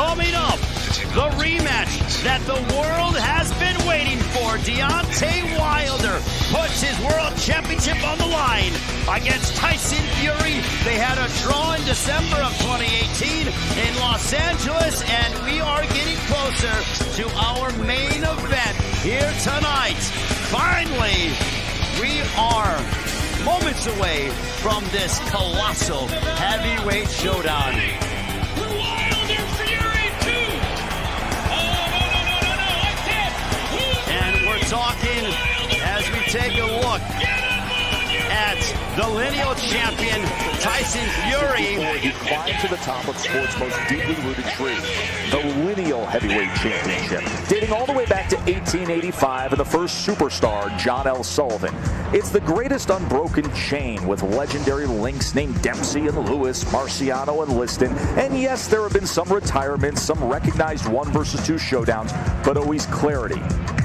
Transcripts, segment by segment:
Coming up, the rematch that the world has been waiting for. Deontay Wilder puts his world championship on the line against Tyson Fury. They had a draw in December of 2018 in Los Angeles, and we are getting closer to our main event here tonight. Finally, we are moments away from this colossal heavyweight showdown. Talking as we take a look at the lineal champion Tyson Fury. He climbed to the top of sports' most deeply rooted tree, the lineal heavyweight championship, dating all the way back to 1885 and the first superstar, John L. Sullivan. It's the greatest unbroken chain with legendary links named Dempsey and Lewis, Marciano and Liston. And yes, there have been some retirements, some recognized 1 versus 2 showdowns, but always clarity.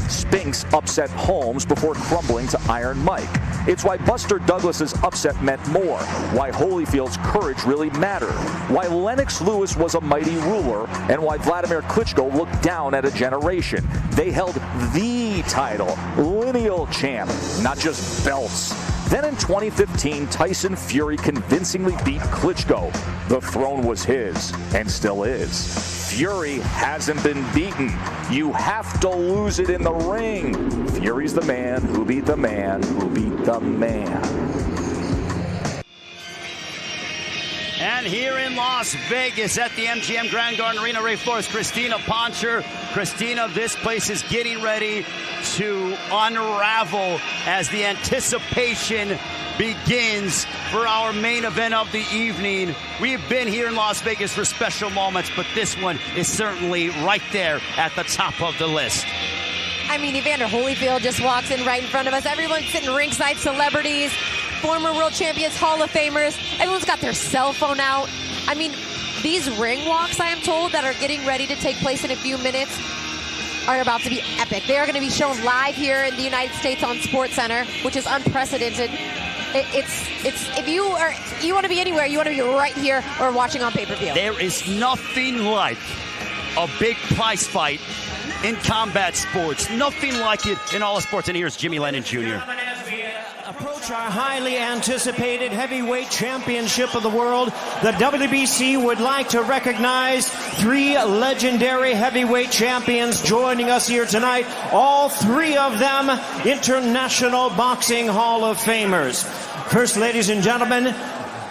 Spinks upset Holmes before crumbling to Iron Mike. It's why Buster Douglas's upset meant more, why Holyfield's courage really mattered, why Lennox Lewis was a mighty ruler, and why Vladimir Klitschko looked down at a generation. They held the title, lineal champ, not just belts. Then in 2015, Tyson Fury convincingly beat Klitschko. The throne was his, and still is. Fury hasn't been beaten. You have to lose it in the ring. Fury's the man who beat the man who beat the man. And here in Las Vegas at the MGM Grand Garden Arena, Ray Flores, Christina Poncher. Christina, this place is getting ready to unravel as the anticipation begins for our main event of the evening. We've been here in Las Vegas for special moments, but this one is certainly right there at the top of the list. I mean, Evander Holyfield just walks in right in front of us. Everyone's sitting ringside, celebrities, former world champions, Hall of Famers. Everyone's got their cell phone out. I mean, these ring walks, I am told, that are getting ready to take place in a few minutes are about to be epic. They are going to be shown live here in the United States on SportsCenter, which is unprecedented. It's if you want to be anywhere, you want to be right here or watching on pay-per-view. There is nothing like a big prize fight in combat sports. Nothing like it in all of sports. And here's Jimmy Lennon Jr. Approach our highly anticipated heavyweight championship of the world. The WBC would like to recognize 3 legendary heavyweight champions joining us here tonight. All 3 of them International Boxing Hall of Famers. First, ladies and gentlemen,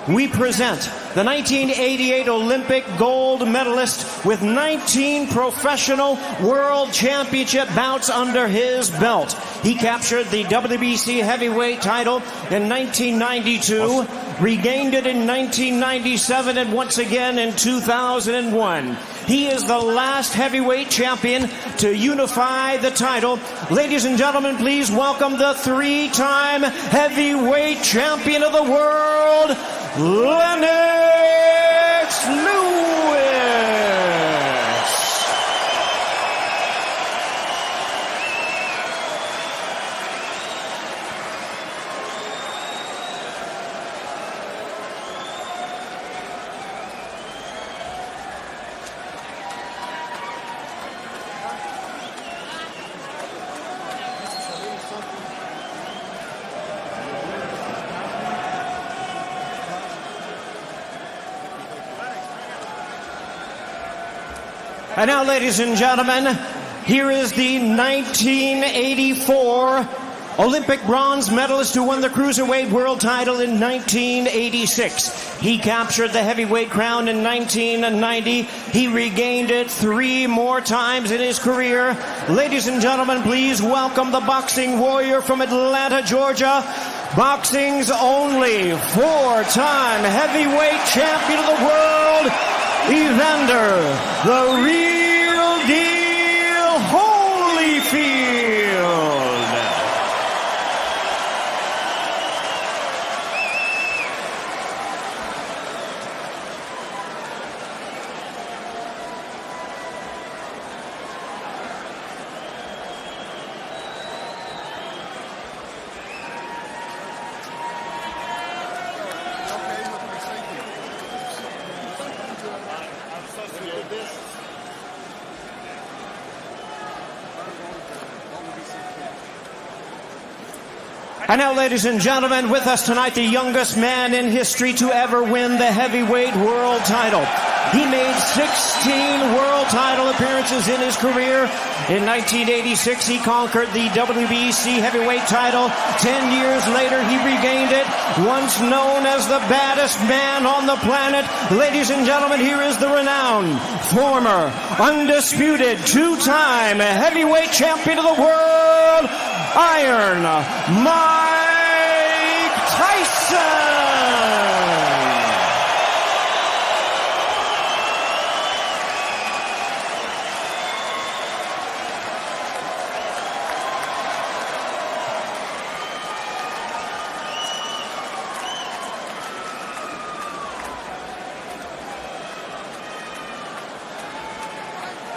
we present the 1988 Olympic gold medalist with 19 professional world championship bouts under his belt. He captured the WBC heavyweight title in 1992, regained it in 1997, and once again in 2001. He is the last heavyweight champion to unify the title. Ladies and gentlemen, please welcome the 3-time heavyweight champion of the world, Lennox Lewis. And now, ladies and gentlemen, here is the 1984 Olympic bronze medalist who won the Cruiserweight World title in 1986. He captured the heavyweight crown in 1990. He regained it 3 more times in his career. Ladies and gentlemen, please welcome the boxing warrior from Atlanta, Georgia, boxing's only 4-time heavyweight champion of the world, Evander the Real Deal Holyfield. And now, ladies and gentlemen, with us tonight, the youngest man in history to ever win the heavyweight world title. He made 16 world title appearances in his career. In 1986, he conquered the WBC heavyweight title. 10 years later, he regained it. Once known as the baddest man on the planet, ladies and gentlemen, here is the renowned, former, undisputed, two-time heavyweight champion of the world, Iron Mike Tyson!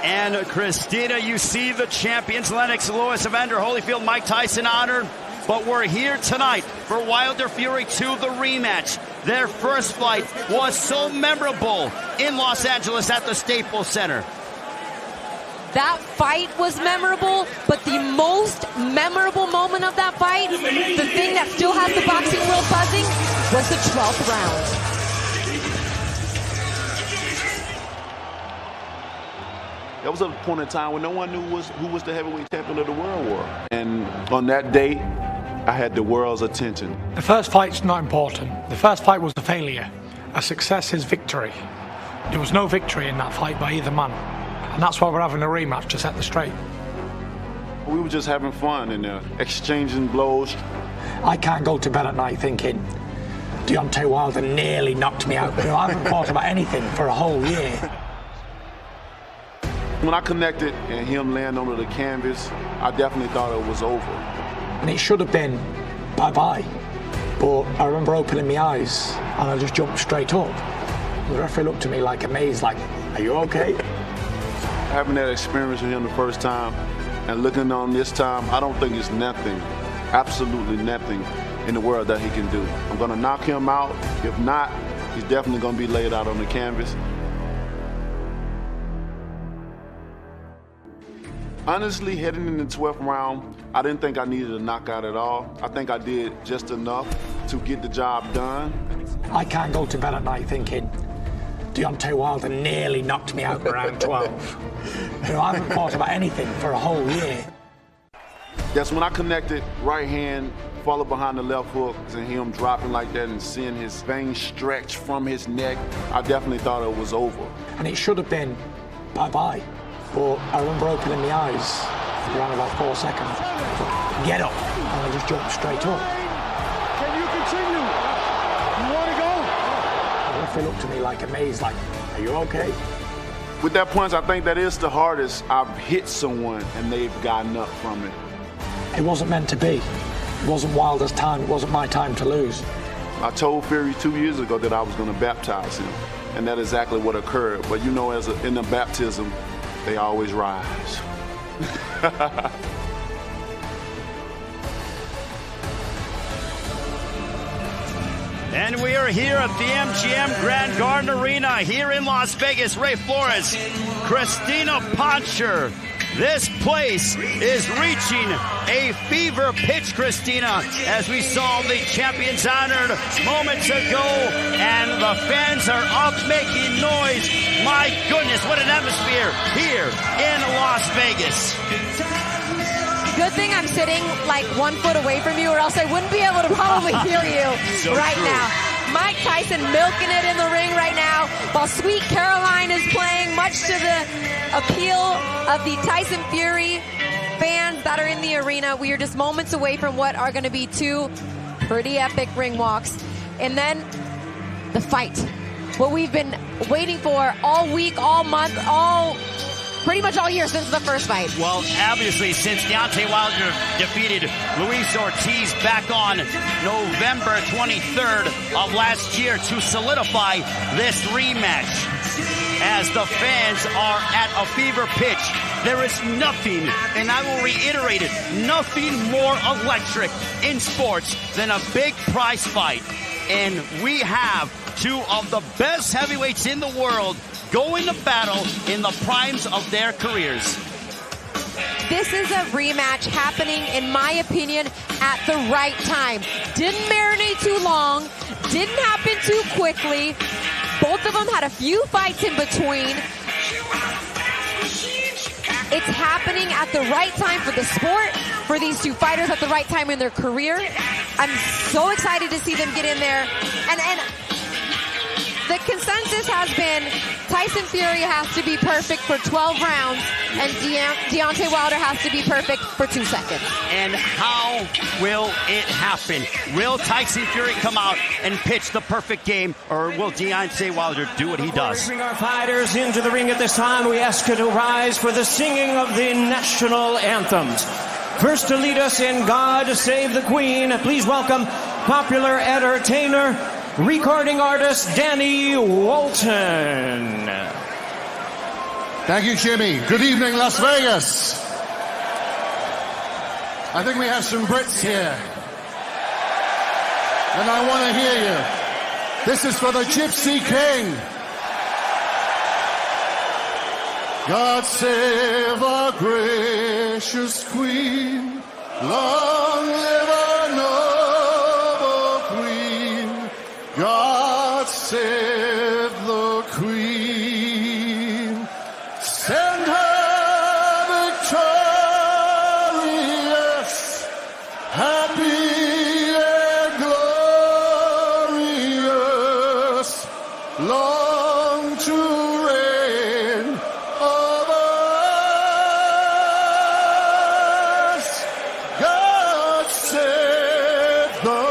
And Christina, you see the champions, Lennox Lewis, Evander Holyfield, Mike Tyson honored. But we're here tonight for Wilder Fury 2, the rematch. Their first fight was so memorable in Los Angeles at the Staples Center. That fight was memorable, but the most memorable moment of that fight, the thing that still has the boxing world buzzing, was the 12th round. There was a point in time when no one knew who was the heavyweight champion of the world was. And on that date, I had the world's attention. The first fight's not important. The first fight was a failure. A success is victory. There was no victory in that fight by either man. And that's why we're having a rematch to set the straight. We were just having fun and exchanging blows. I can't go to bed at night thinking, Deontay Wilder nearly knocked me out. I haven't thought about anything for a whole year. When I connected and him laying under the canvas, I definitely thought it was over. And it should have been bye-bye. But I remember opening my eyes and I just jumped straight up. The referee looked at me like amazed, like, are you okay? Having that experience with him the first time and looking on this time, I don't think it's nothing, absolutely nothing in the world that he can do. I'm gonna knock him out. If not, he's definitely gonna be laid out on the canvas. Honestly, heading in the 12th round, I didn't think I needed a knockout at all. I think I did just enough to get the job done. I can't go to bed at night thinking, Deontay Wilder nearly knocked me out in round 12. I haven't thought about anything for a whole year. That's when I connected right hand, followed behind the left hook, and him dropping like that and seeing his veins stretch from his neck. I definitely thought it was over. And it should have been bye-bye. But I remember opening my eyes around about 4 seconds. Get up. And I just jumped straight up. Can you continue? You want to go? The referee looked at me like amazed, like, are you okay? With that punch, I think that is the hardest I've hit someone and they've gotten up from it. It wasn't meant to be. It wasn't Wilder's time. It wasn't my time to lose. I told Fury 2 years ago that I was going to baptize him. And that's exactly what occurred. But you know, in the baptism, they always rise. And we are here at the MGM Grand Garden Arena here in Las Vegas. Ray Flores, Christina Poncher. This place is reaching a fever pitch, Christina, as we saw the champions honored moments ago, and the fans are up making noise. My goodness, what an atmosphere here in Las Vegas. Good thing I'm sitting like 1 foot away from you, or else I wouldn't be able to probably hear you So right true. now. Mike Tyson milking it in the ring right now, while Sweet Caroline is playing, much to the appeal of the Tyson Fury fans that are in the arena. We are just moments away from what are going to be 2 pretty epic ring walks. And then the fight. What we've been waiting for all week, all month, pretty much all year since the first fight. Well, obviously, since Deontay Wilder defeated Luis Ortiz back on November 23rd of last year to solidify this rematch. As the fans are at a fever pitch, there is nothing, and I will reiterate it, nothing more electric in sports than a big prize fight. And we have 2 of the best heavyweights in the world going to battle in the primes of their careers. this is a rematch happening, in my opinion, at the right time. Didn't marinate too long, didn't happen too quickly. Both of them had a few fights in between. It's happening at the right time for the sport, for these two fighters at the right time in their career. I'm so excited to see them get in there. And the consensus has been Tyson Fury has to be perfect for 12 rounds, and Deontay Wilder has to be perfect for 2 seconds. And how will it happen? Will Tyson Fury come out and pitch the perfect game, or will Deontay Wilder do what he does? Bring our fighters into the ring at this time. We ask you to rise for the singing of the national anthems. First to lead us in God Save the Queen, please welcome popular entertainer, recording artist Danny Walton. Thank you, Jimmy. Good evening, Las Vegas. I think we have some Brits here. And I want to hear you. This is for the Gypsy King. God save our gracious Queen. Long live our noble Queen. God save the Queen. Send her victorious, happy and glorious, long to reign over us. God save the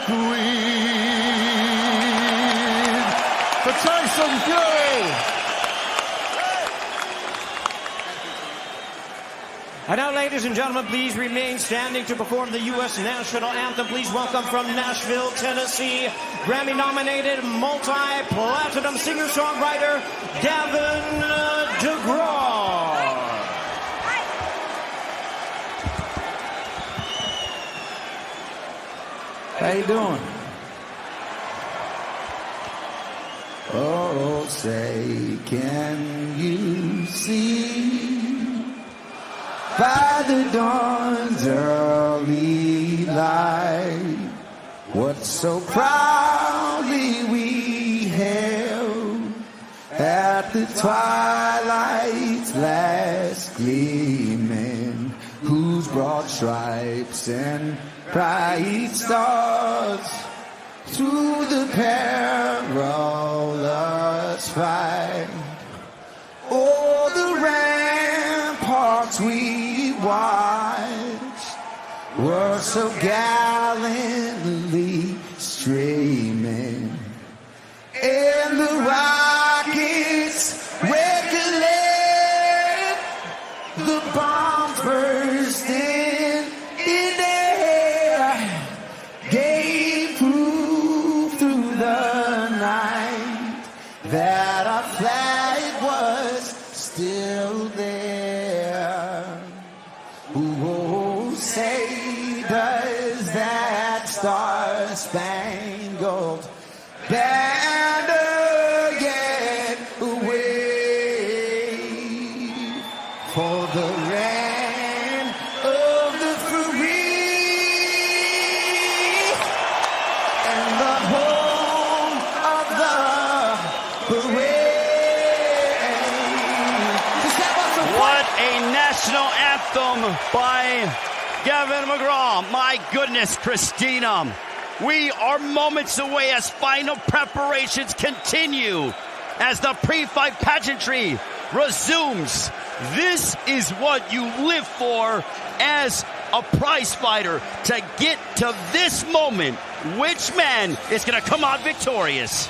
Queen. For Tyson Fury. And now, ladies and gentlemen, please remain standing to perform the U.S. national anthem. Please welcome from Nashville, Tennessee, Grammy-nominated multi-platinum singer-songwriter Gavin DeGraw. How you doing? Oh, say, can you see by the dawn's early light what so proudly we held at the twilight's last gleaming, whose broad stripes and bright stars through the perilous fight, oh, the ramparts we watched were so gallantly streaming, and the rockets recollect the bombs bursting in the air, gave proof through the night that our flag was still there. Oh, say does that star-spangled banner yet wave for the land of the free and the home of the brave. What a national anthem by Gavin DeGraw. My goodness, Christina. We are moments away as final preparations continue, as the pre-fight pageantry resumes. This is what you live for as a prize fighter, to get to this moment. Which man is going to come out victorious?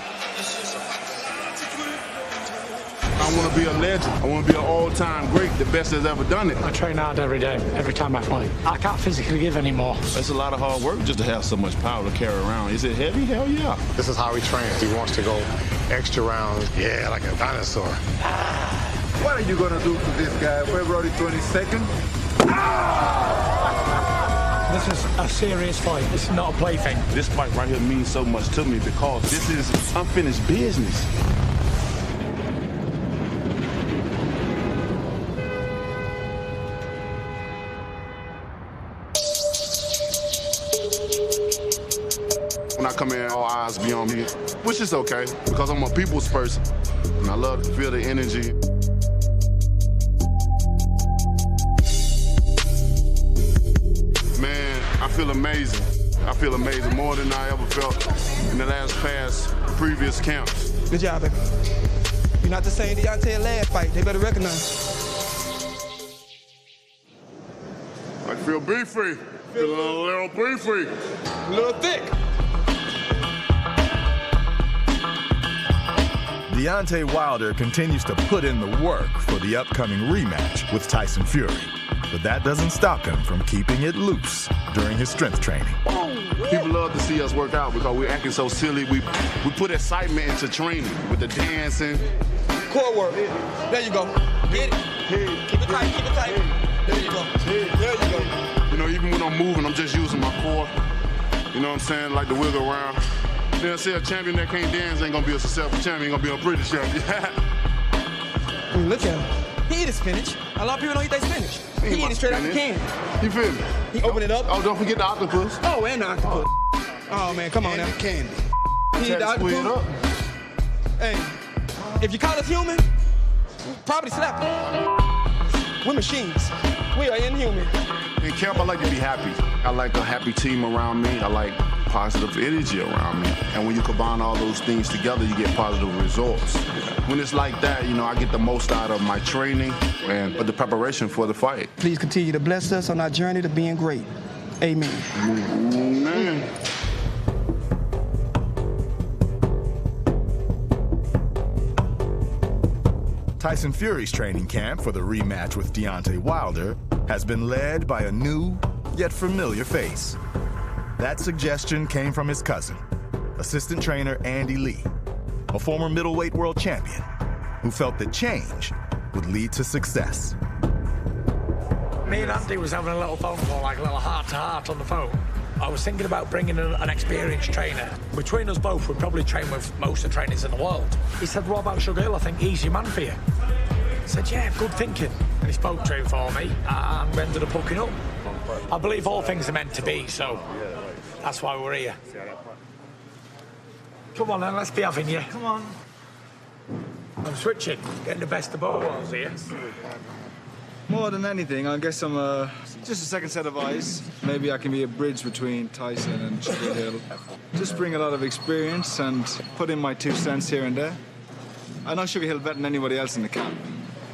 I want to be a legend. I want to be an all-time great, the best that's ever done it. I train hard every day, every time I fight. I can't physically give anymore. It's a lot of hard work just to have so much power to carry around. Is it heavy? Hell yeah. This is how he trains. He wants to go extra rounds. Yeah, like a dinosaur. What are you going to do to this guy February 22nd? This is a serious fight. This is not a plaything. This fight right here means so much to me because this is unfinished business. I come in, all eyes be on me, which is okay because I'm a people's person and I love to feel the energy. Man, I feel amazing. I feel amazing, more than I ever felt in the past previous camps. Good job, baby. You're not the same Deontay last fight. They better recognize. I feel beefy. Feel a little beefy. A little thick. Deontay Wilder continues to put in the work for the upcoming rematch with Tyson Fury. But that doesn't stop him from keeping it loose during his strength training. People love to see us work out because we're acting so silly. We put excitement into training with the dancing. Core work. There you go. Get it. Keep it tight. Keep it tight. There you go. There you go. You know, even when I'm moving, I'm just using my core. You know what I'm saying? Like the wiggle around. They'll say a champion that can't dance ain't gonna be a successful champion, ain't gonna be a British champion. Look at him. He eat his spinach. A lot of people don't eat their spinach. He eat it straight out the can. You feel me? He open it up. Oh, don't forget the octopus. Oh, and the octopus. Oh, man, come on now. Candy. He eat the octopus. Hey, if you call us human, we'll probably slap you. We're machines. We are inhuman. In camp, I like to be happy. I like a happy team around me. I like positive energy around me. And when you combine all those things together, you get positive results. When it's like that, you know, I get the most out of my training and the preparation for the fight. Please continue to bless us on our journey to being great. Amen. Amen. Tyson Fury's training camp for the rematch with Deontay Wilder has been led by a new, yet familiar face. That suggestion came from his cousin, assistant trainer Andy Lee, a former middleweight world champion who felt that change would lead to success. Me and Andy was having a little phone call, like a little heart-to-heart on the phone. I was thinking about bringing in an experienced trainer. Between us both, we'd probably train with most of the trainers in the world. He said, what about Sugar Hill? I think he's your man for you. I said, yeah, good thinking. And he spoke to him for me, and we ended up hooking up. I believe all things are meant to be, so that's why we're here. Come on then, let's be having you. Come on. I'm switching, getting the best of both worlds here. More than anything, I guess I'm just a second set of eyes. Maybe I can be a bridge between Tyson and Sugar Hill. Just bring a lot of experience and put in my 2 cents here and there. I know Sugar Hill better than anybody else in the camp.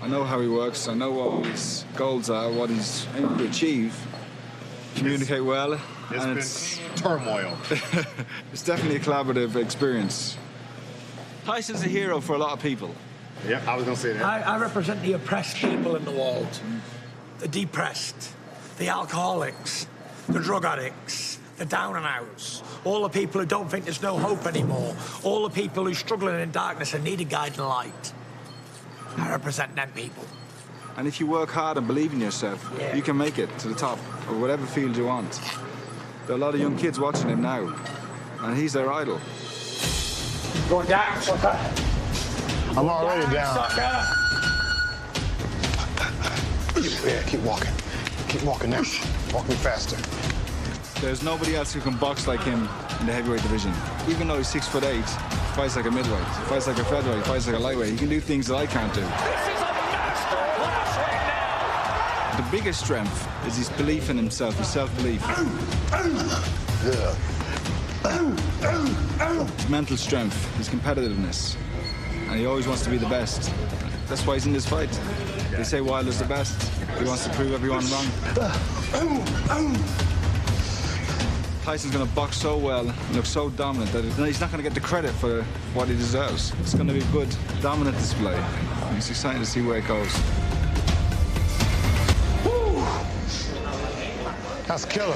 I know how he works. I know what his goals are, what he's aiming to achieve. Communicate well. It's turmoil. It's definitely a collaborative experience. Tyson's a hero for a lot of people. Yeah, I was going to say that. I represent the oppressed people in the world. The depressed, the alcoholics, the drug addicts, the down and outs, all the people who don't think there's no hope anymore, all the people who are struggling in darkness and need a guiding light. I represent them people. And if you work hard and believe in yourself, you can make it to the top of whatever field you want. There are a lot of young kids watching him now, and he's their idol. Going down, sucker. I'm already down. Yeah, keep walking. Keep walking now. Walking faster. There's nobody else who can box like him in the heavyweight division. Even though he's 6'8", fights like a middleweight, fights like a featherweight, fights like a lightweight. He can do things that I can't do. The biggest strength is his belief in himself, his self-belief. His mental strength, his competitiveness. And he always wants to be the best. That's why he's in this fight. They say Wilder's the best. He wants to prove everyone wrong. Tyson's going to box so well and look so dominant that he's not going to get the credit for what he deserves. It's going to be a good, dominant display. It's exciting to see where it goes. That's killer.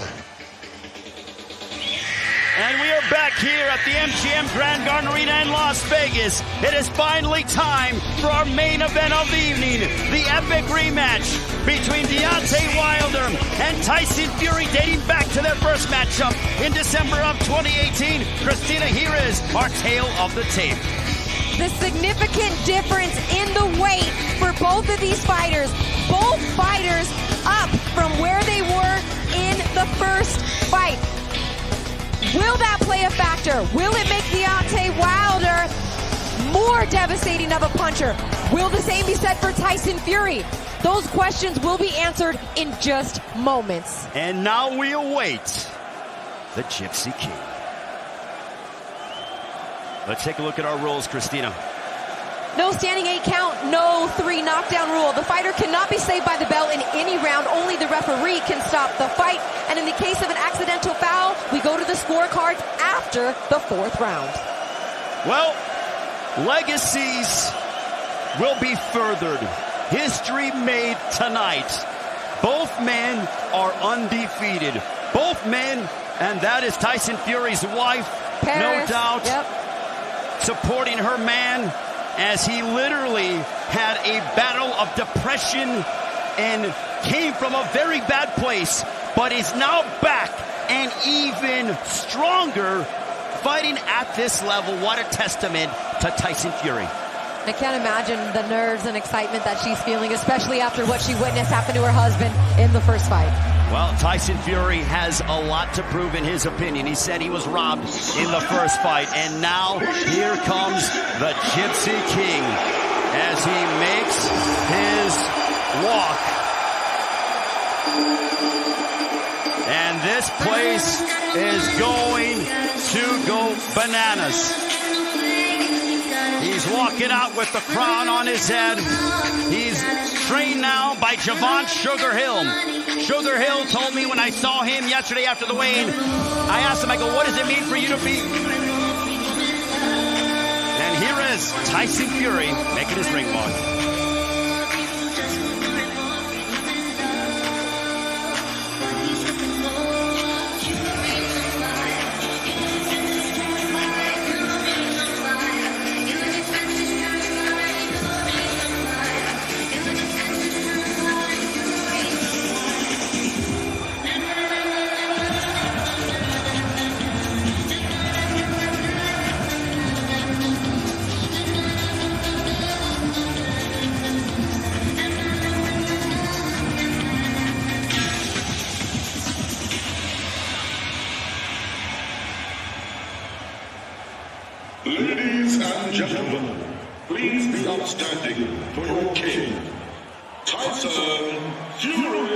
And we are back here at the MGM Grand Garden Arena in Las Vegas. It is finally time for our main event of the evening, the epic rematch between Deontay Wilder and Tyson Fury, dating back to their first matchup in December of 2018. Christina, here is our tale of the tape. The significant difference in the weight for both of these fighters. Both fighters up from where they were in the first fight. Will that play a factor? Will it make Deontay Wilder more devastating of a puncher? Will the same be said for Tyson Fury? Those questions will be answered in just moments. And now we await the Gypsy King. Let's take a look at our rules, Christina. No standing 8 count, no 3 knockdown rule. The fighter cannot be saved by the bell in any round. Only the referee can stop the fight. And in the case of an accidental foul, we go to the scorecards after the 4th round. Well, legacies will be furthered. History made tonight. Both men are undefeated. Both men, and that is Tyson Fury's wife, Paris, no doubt, supporting her man as he literally had a battle of depression and came from a very bad place, but is now back and even stronger fighting at this level. What a testament to Tyson Fury. I can't imagine the nerves and excitement that she's feeling, especially after what she witnessed happen to her husband in the first fight. Well, Tyson Fury has a lot to prove in his opinion. He said he was robbed in the first fight, and now here comes the Gypsy King as he makes his walk. And this place is going to go bananas. He's walking out with the crown on his head. He's trained now by Javon Sugar Hill. Sugar Hill told me when I saw him yesterday after the weigh-in, I asked him, I go, what does it mean for you to be? And here is Tyson Fury making his ring walk. Ladies and gentlemen, please be upstanding for your king, Tyson Fury!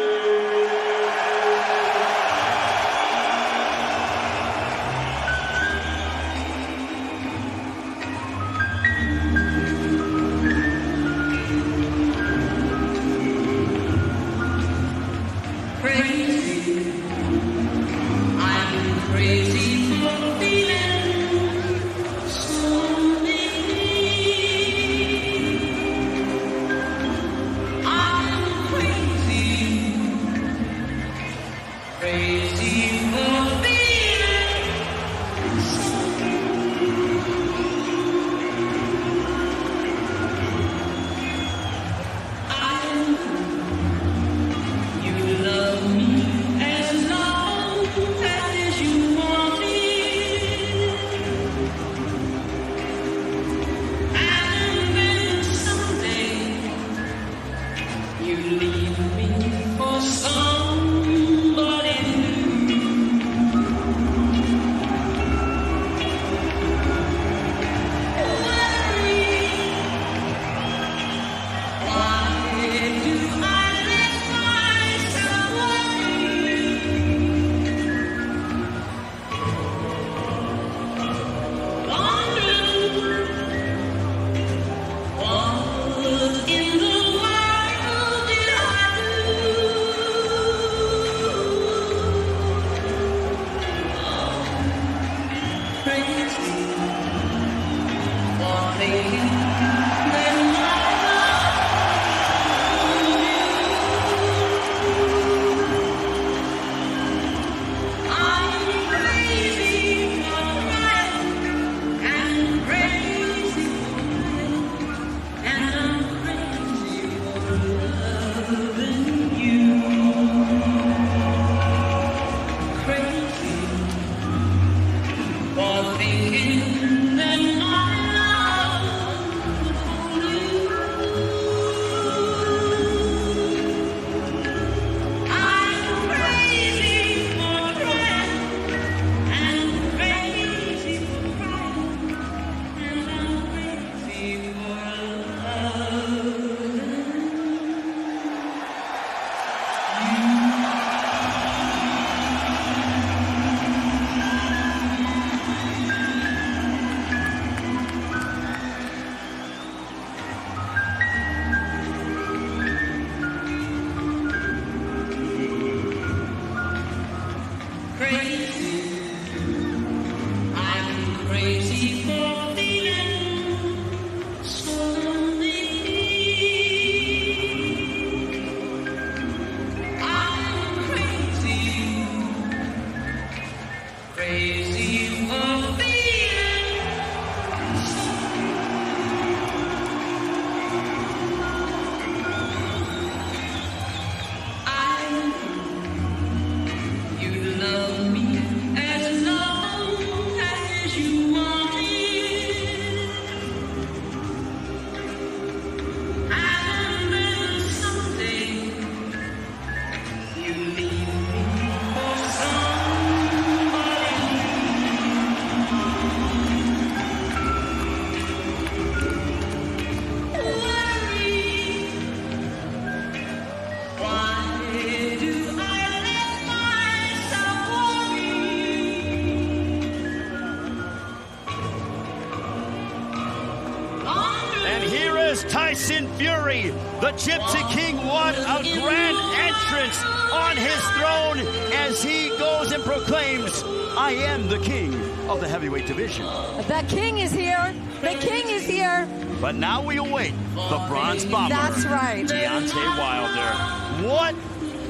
Tyson Fury, the Gypsy King. What a grand entrance on his throne as he goes and proclaims, I am the king of the heavyweight division. The king is here. The king is here. But now we await the Bronze Bomber. That's right. Deontay Wilder. What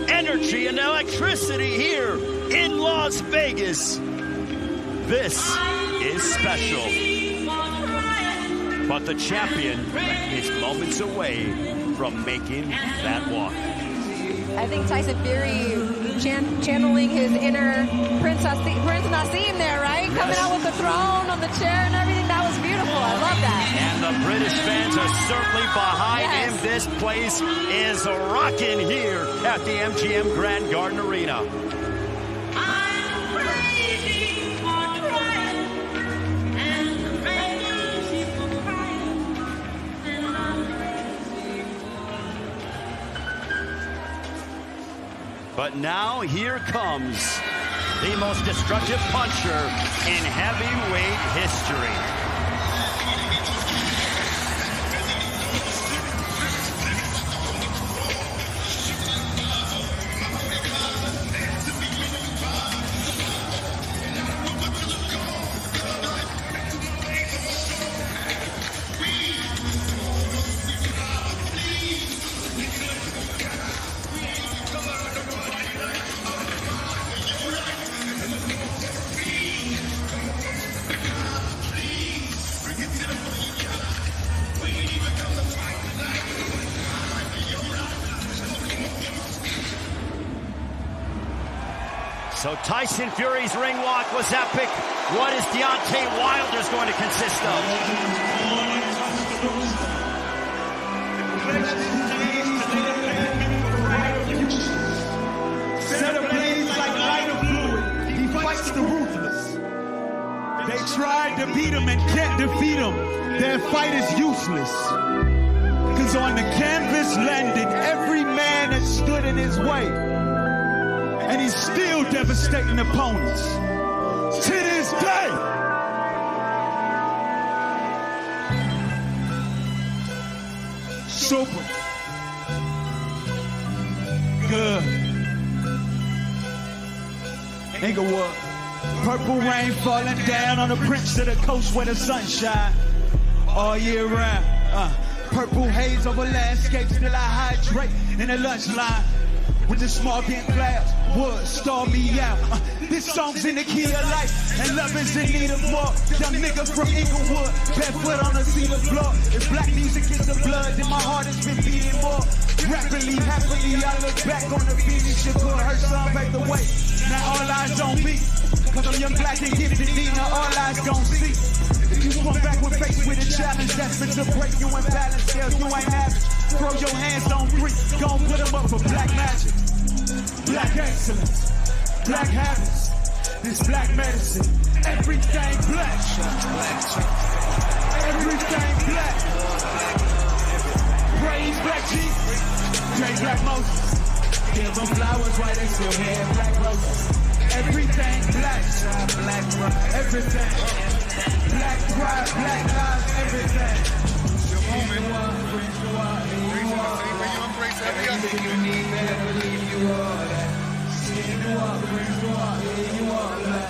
energy and electricity here in Las Vegas. This is special. But the champion is moments away from making that walk. I think Tyson Fury channeling his inner Prince Nassim there, right? Yes. Coming out with the throne on the chair and everything. That was beautiful. I love that. And the British fans are certainly behind him. This place is rocking here at the MGM Grand Garden Arena. But now here comes the most destructive puncher in heavyweight history. So Tyson Fury's ring walk was epic. What is Deontay Wilder's going to consist of? Set ablaze like lighter fluid, he fights the ruthless. They tried to beat him and can't defeat him. Their fight is useless. Cause on the canvas landed every man that stood in his way. And he's still devastating opponents to this day. Super. Good. Inglewood. Purple rain falling down on the prince of the coast where the sun shine all year round. Purple haze over landscape, still I hydrate in the lunch line. With the small game glass, wood, star me out. This song's in the key of life, and love is in need of more. Young nigga from Inglewood, barefoot on the cedar floor. If black music is the blood, then my heart has been beating more. Rapidly, happily, I look back on the beat. Shakur, her son paved the way. Now all eyes on me, cause I'm young, black, and gifted. Now all eyes gon' see. If you come back with face with a challenge, that's meant to break you in balance. Scales, you ain't average. Throw your hands on three, gon' put them up for black magic. Black excellence, black habits, this black medicine, everything black. Everything black. Praise Black Jesus, Dre Black Moses. Give them flowers while they still here, black roses. Everything black, everything. Black pride, black lives, everything. Everything you need, better believe you are that. Stand you up, bring you up, yeah, you are black.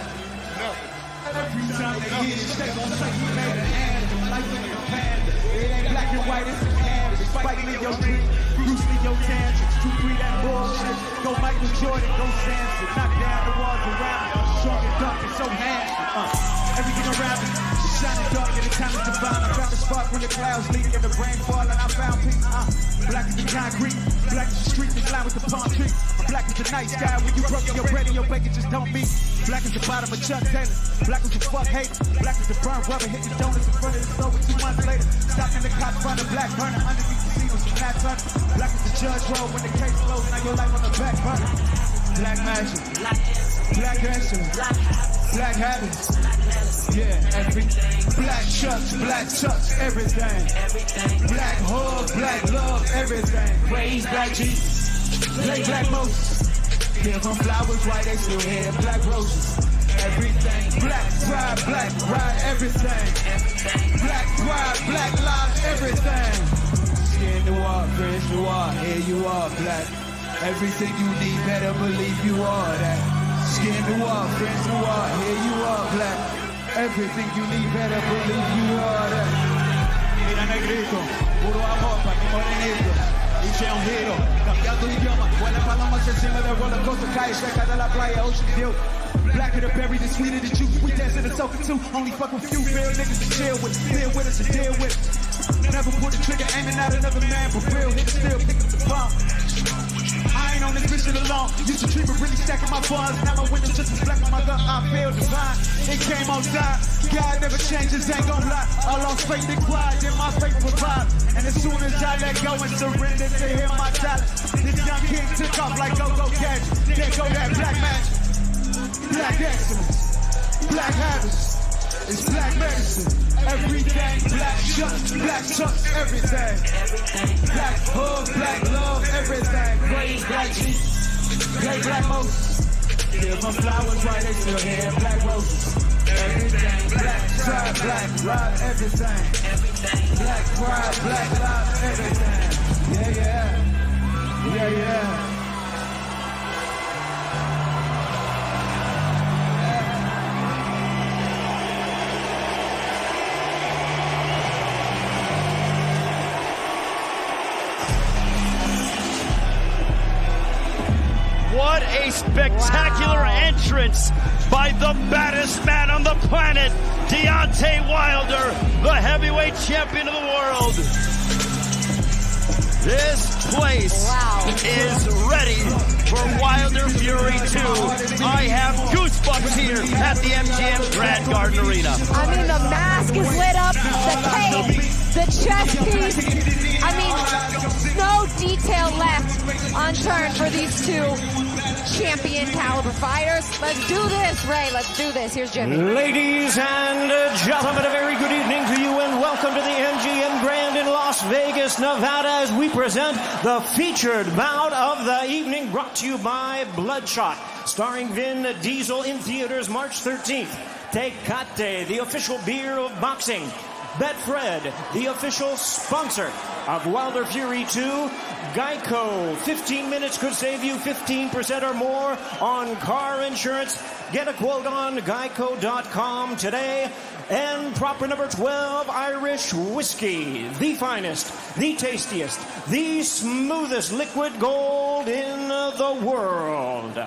Every time they get it, they gon' say you made an anthem, like in your panda. It ain't black and white, it's a canvas. Fighting in your dream, Bruce Lee, your tantrums. 2-3 that bullshit. Go Michael Jordan, go Samson. Knock down the walls around me. Strong and dark and so handsome. Everything around me is shining dark and the time is divine. I found a spark when the clouds leak and the rain fall and I found peace. Black is the concrete, black is the street, the line with the palm tree. Black is the night sky when you broke your bread and your bacon just don't meet. Black is the bottom of Chuck Taylor. Black is the fuck hater. Black is the burn rubber hitting donuts in front of the store with 2 months later. Stopped in the cops front of black burner underneath the seat was not turning. Black is the judge roll when the case closed. Now your life on the back burner. Black magic, black excellence, black habits. Yeah, everything. Black chucks, everything. Black hood, black love, everything. Praise Black Jesus, play Black Moses. Give them flowers while they still here, black roses. Everything. Black pride, everything. Black pride, black lives, everything. friends noir, here you are, black. Everything you need, better believe you are that. Skin noir, friends noir, here you are, black. Everything you need, better believe you are that. Mira negrito, puro amor pa' mi morenito. Dice un giro, cambiando idioma. Vuela palomas encima del roller coaster, calle cerca de la playa, Ocean View. Blacker the berry, the sweeter the juice. We dancing and soaking too. Only fuck with few real niggas to chill with. Deal with us and deal with. Never pull the trigger, aiming at another man, but real niggas still pick up the bomb. I ain't on this mission alone. Used to dream of really stacking my bars. Now my windows just as black as my gun. I feel divine. It came on time. God never changes, ain't gon' lie. I lost faith and pride in my faith revive. And as soon as I let go and surrender to hear my talent, this young king took off like go-go catch. There go that black magic. Black excellence. Black habits. It's black medicine. Everything, black chucks, everything. Black hug, black love, everything. Praise black Jesus, play black Moses. Give my flowers right, they still here. Black roses, everything. Black tribe, black ride, everything. Black pride, black life, everything. Yeah, yeah. Yeah, yeah. What a spectacular entrance by the baddest man on the planet, Deontay Wilder, the heavyweight champion of the world. This place is ready for Wilder Fury 2. I have goosebumps here at the MGM Grand Garden Arena. I mean, the mask is lit up, the cape, the chest piece. I mean, no detail left unturned for these two champion caliber fighters. Let's do this, Ray. Let's do this. Here's Jimmy. Ladies and gentlemen, a very good evening to you and welcome to the MGM Grand in Las Vegas, Nevada, as we present the featured bout of the evening, brought to you by Bloodshot, starring Vin Diesel, in theaters March 13th. Tecate, the official beer of boxing. Betfred, the official sponsor of Wilder Fury 2. Geico, 15 minutes could save you 15% or more on car insurance. Get a quote on geico.com today. And proper number 12, Irish whiskey. The finest, the tastiest, the smoothest liquid gold in the world.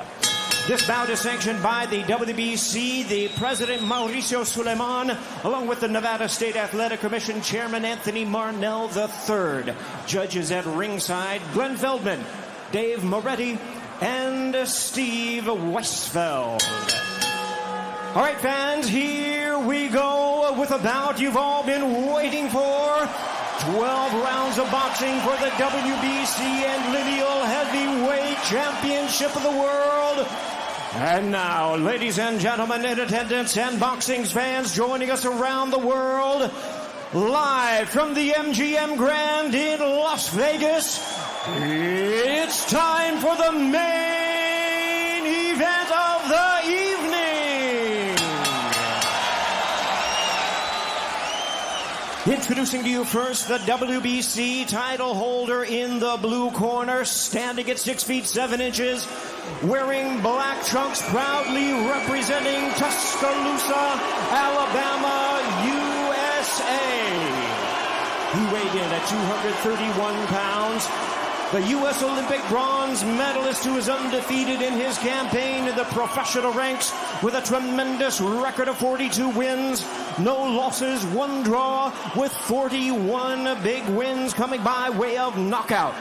This bout is sanctioned by the WBC, the President Mauricio Suleiman, along with the Nevada State Athletic Commission Chairman Anthony Marnell III. Judges at ringside, Glenn Feldman, Dave Moretti, and Steve Weisfeld. All right, fans, here we go with a bout you've all been waiting for. 12 rounds of boxing for the WBC and Lineal Heavyweight Championship of the World. And now, ladies and gentlemen in attendance and boxing fans joining us around the world, live from the MGM Grand in Las Vegas, it's time for the main event of the evening. Introducing to you first the WBC title holder in the blue corner, standing at 6 feet 7 inches, wearing black trunks, proudly representing Tuscaloosa, Alabama, USA. He weighed in at 231 pounds. The U.S. Olympic bronze medalist who is undefeated in his campaign in the professional ranks with a tremendous record of 42 wins, no losses, 1 draw, with 41 big wins coming by way of knockout.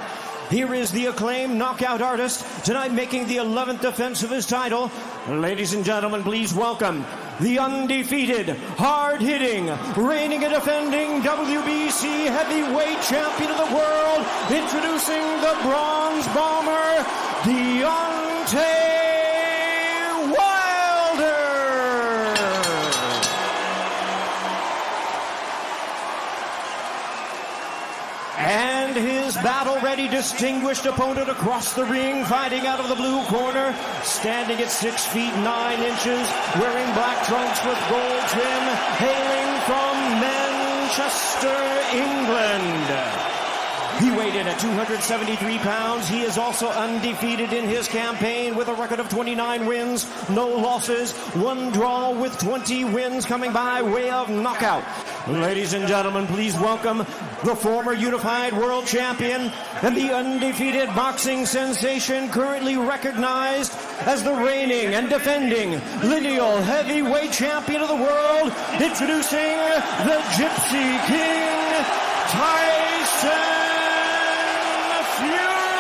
Here is the acclaimed knockout artist, tonight making the 11th defense of his title. Ladies and gentlemen, please welcome the undefeated, hard-hitting, reigning and defending WBC heavyweight champion of the world, introducing the bronze bomber, Deontay Wilder. And his battle-ready, distinguished opponent across the ring, fighting out of the blue corner, standing at 6 feet 9 inches, wearing black trunks with gold trim, hailing from Manchester, England. He weighed in at 273 pounds. He is also undefeated in his campaign with a record of 29 wins, no losses, 1 draw with 20 wins coming by way of knockout. Ladies and gentlemen, please welcome the former unified world champion and the undefeated boxing sensation currently recognized as the reigning and defending lineal heavyweight champion of the world, introducing the Gypsy King, Tyson Fury!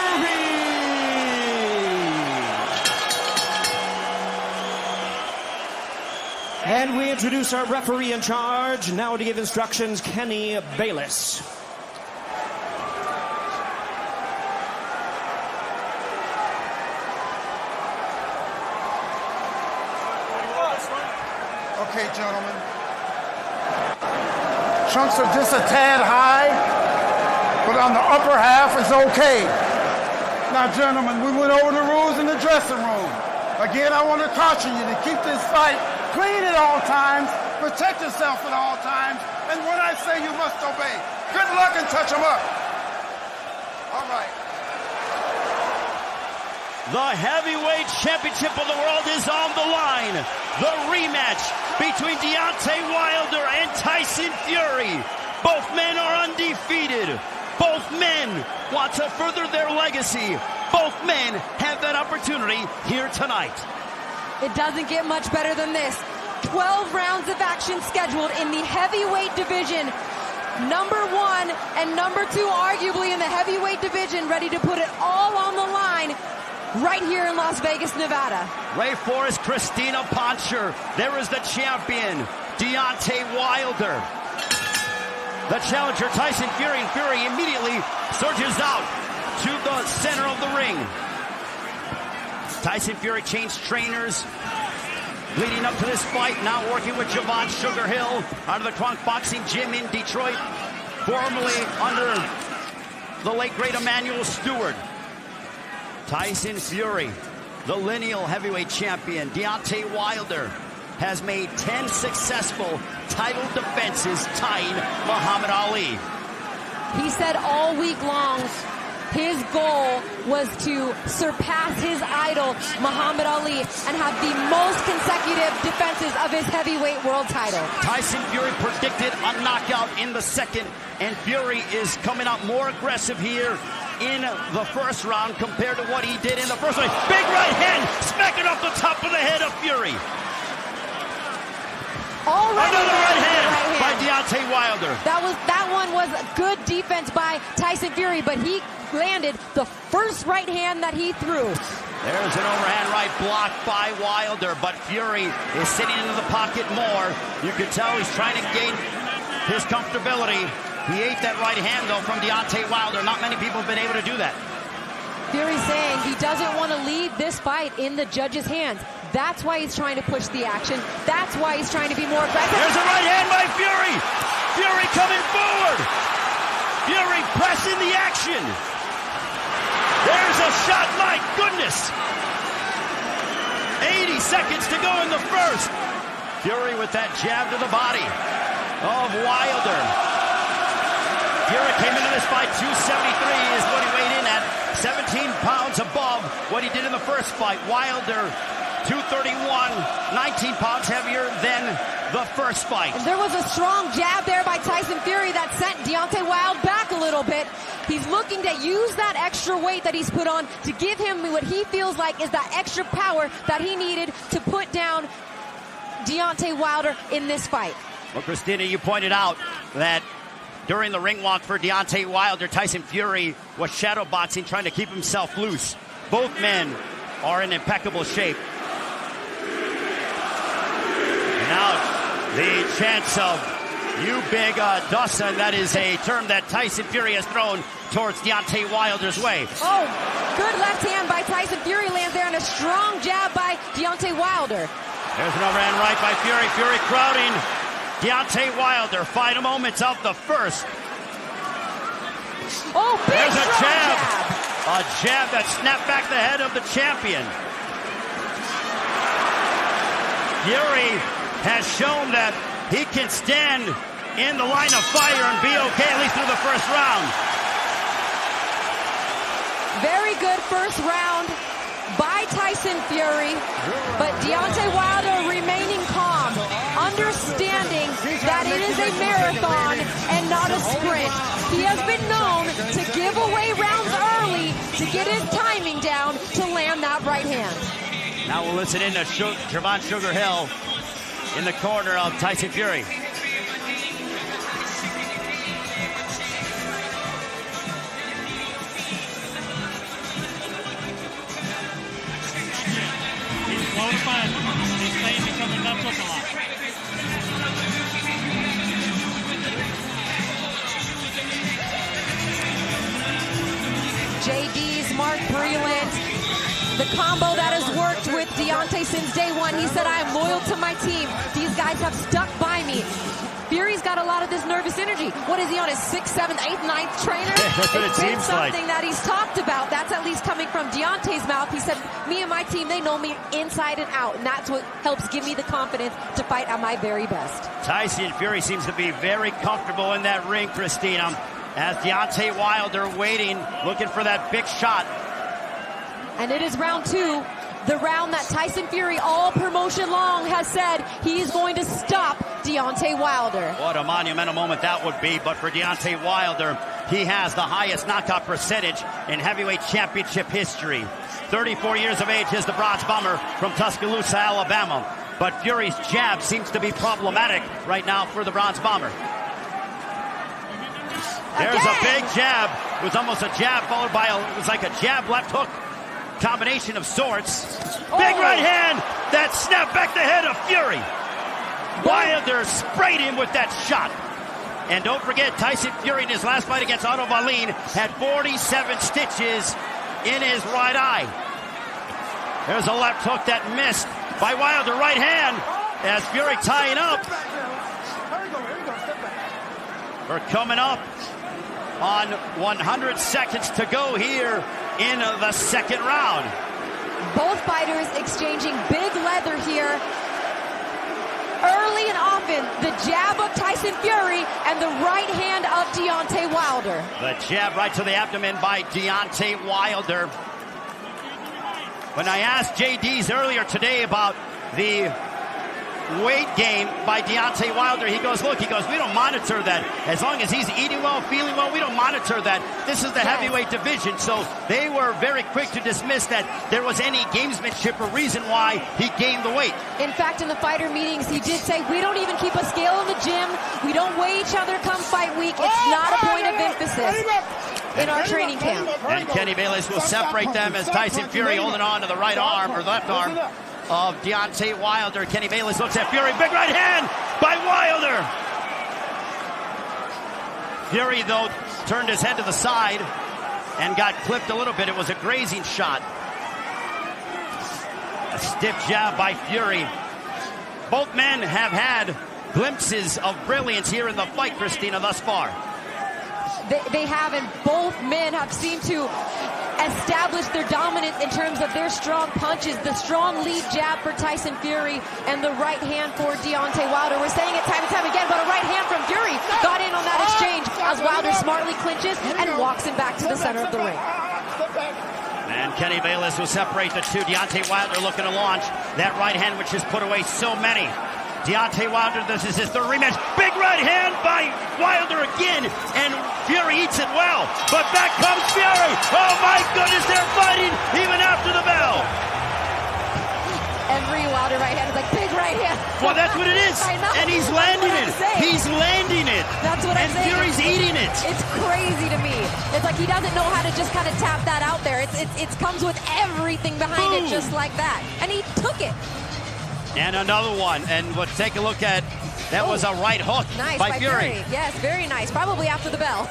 And we introduce our referee in charge, now to give instructions, Kenny Bayless. Okay, gentlemen. Chunks are just a tad high, but on the upper half is okay. Now, gentlemen, we went over the rules in the dressing room. Again, I want to caution you to keep this fight clean at all times, protect yourself at all times, and when I say you must obey. Good luck and touch them up. All right. The heavyweight championship of the world is on the line. The rematch between Deontay Wilder and Tyson Fury. Both men are undefeated. Both men want to further their legacy. Both men have that opportunity here tonight. It doesn't get much better than this. 12 rounds of action scheduled in the heavyweight division. Number 1 and number 2 arguably in the heavyweight division, ready to put it all on the line right here in Las Vegas, Nevada. Ray Forrest, Christina Poncher. There is the champion, Deontay Wilder. The challenger, Tyson Fury, and Fury immediately surges out to the center of the ring. Tyson Fury changed trainers leading up to this fight, now working with Javon Sugarhill out of the Kronk Boxing Gym in Detroit, formerly under the late great Emmanuel Stewart. Tyson Fury, the lineal heavyweight champion, Deontay Wilder, has made 10 successful title defenses, tying Muhammad Ali. He said all week long his goal was to surpass his idol, Muhammad Ali, and have the most consecutive defenses of his heavyweight world title. Tyson Fury predicted a knockout in the second, and Fury is coming out more aggressive here in the first round compared to what he did in the first round. Big right hand, smacking off the top of the head of Fury. Another right hand by Deontay Wilder. That one was good defense by Tyson Fury, but he landed the first right hand that he threw. There's an overhand right blocked by Wilder, but Fury is sitting into the pocket more. You can tell he's trying to gain his comfortability. He ate that right hand, though, from Deontay Wilder. Not many people have been able to do that. Fury's saying he doesn't want to leave this fight in the judge's hands. That's why he's trying to push the action. That's why he's trying to be more aggressive. There's a right hand by Fury. Fury coming forward. Fury pressing the action. There's a shot, my goodness. 80 seconds to go in the first. Fury with that jab to the body of Wilder. Fury came into this fight 273 is what he weighed in at. 17 pounds above what he did in the first fight. Wilder, 231, 19 pounds heavier than the first fight. And there was a strong jab there by Tyson Fury that sent Deontay Wilder back a little bit. He's looking to use that extra weight that he's put on to give him what he feels like is that extra power that he needed to put down Deontay Wilder in this fight. Well, Christina, you pointed out that during the ring walk for Deontay Wilder, Tyson Fury was shadow boxing, trying to keep himself loose. Both men are in impeccable shape. And now the chance of you big Dawson, that is a term that Tyson Fury has thrown towards Deontay Wilder's way. Oh, good left hand by Tyson Fury lands there, and a strong jab by Deontay Wilder. There's an overhand right by Fury. Fury crowding Deontay Wilder. Final moments of the first. Oh, big There's a jab. A jab that snapped back the head of the champion. Fury has shown that he can stand in the line of fire and be okay, at least through the first round. Very good first round by Tyson Fury, but Deontay Wilder remaining calm, understanding that it is a marathon and not a sprint. He has been known to give away rounds early to get his timing down to land that right hand. Now we'll listen in to Trevon Sugar Hill in the corner of Tyson Fury. Slow to find. His face is coming left hook a lot. JD's Mark Breland, the combo that has worked with Deontay since day one. He said, I am loyal to my team. These guys have stuck by me. Fury's got a lot of this nervous energy. What is he on, his 6th, 7th, 8th, 9th trainer? That's what it seems like. Something that he's talked about. That's at least coming from Deontay's mouth. He said, me and my team, they know me inside and out, and that's what helps give me the confidence to fight at my very best. Tyson Fury seems to be very comfortable in that ring, Christina, as Deontay Wilder waiting, looking for that big shot. And it is round 2. The round that Tyson Fury all promotion long has said he's going to stop Deontay Wilder. What a monumental moment that would be, but for Deontay Wilder, he has the highest knockout percentage in heavyweight championship history. 34 years of age is the Bronze Bomber from Tuscaloosa, Alabama. But Fury's jab seems to be problematic right now for the Bronze Bomber. There's a big jab. It was almost a jab followed by it was like a jab left hook combination of sorts. Big right hand that snapped back the head of Fury. Wilder sprayed him with that shot. And don't forget, Tyson Fury in his last fight against Otto Wallin had 47 stitches in his right eye. There's a left hook that missed by Wilder. Right hand as Fury tying up. We're coming up on 100 seconds to go here in the second round. Both fighters exchanging big leather here. Early and often, the jab of Tyson Fury and the right hand of Deontay Wilder. The jab right to the abdomen by Deontay Wilder. When I asked JD's earlier today about the weight gain by Deontay Wilder, he goes, look, he goes, we don't monitor that. As long as he's eating well, feeling well, we don't monitor that. This is the heavyweight division. So they were very quick to dismiss that there was any gamesmanship or reason why he gained the weight. In fact, in the fighter meetings, he did say, we don't even keep a scale in the gym. We don't weigh each other come fight week. It's not a point of emphasis in our training camp. And Kenny Bayless will separate them as Tyson Fury holding on to the right arm or left arm of Deontay Wilder. Kenny Bayless looks at Fury. Big right hand by Wilder. Fury, though, turned his head to the side and got clipped a little bit. It was a grazing shot. A stiff jab by Fury. Both men have had glimpses of brilliance here in the fight, Christina, thus far. They have, and both men have seemed to establish their dominance in terms of their strong punches, the strong lead jab for Tyson Fury and the right hand for Deontay Wilder. We're saying it time and time again, but a right hand from Fury got in on that exchange as Wilder smartly clinches and walks him back to the center of the ring. And Kenny Bayless will separate the two. Deontay Wilder looking to launch that right hand, which has put away so many. Deontay Wilder, this is his third rematch. Big right hand by Wilder again, and Fury eats it well. But back comes Fury. Oh my goodness, they're fighting even after the bell. Every Wilder right hand is like, big right hand. Well, that's what it is. I know. And he's landing it. He's landing it. That's what I'm saying. And Fury's eating it. It's crazy to me. It's like he doesn't know how to just kind of tap that out there. It comes with everything behind it just like that. And he took it. And another one, and we'll take a look at, that was a right hook nice by Fury. Yes, very nice, probably after the bell.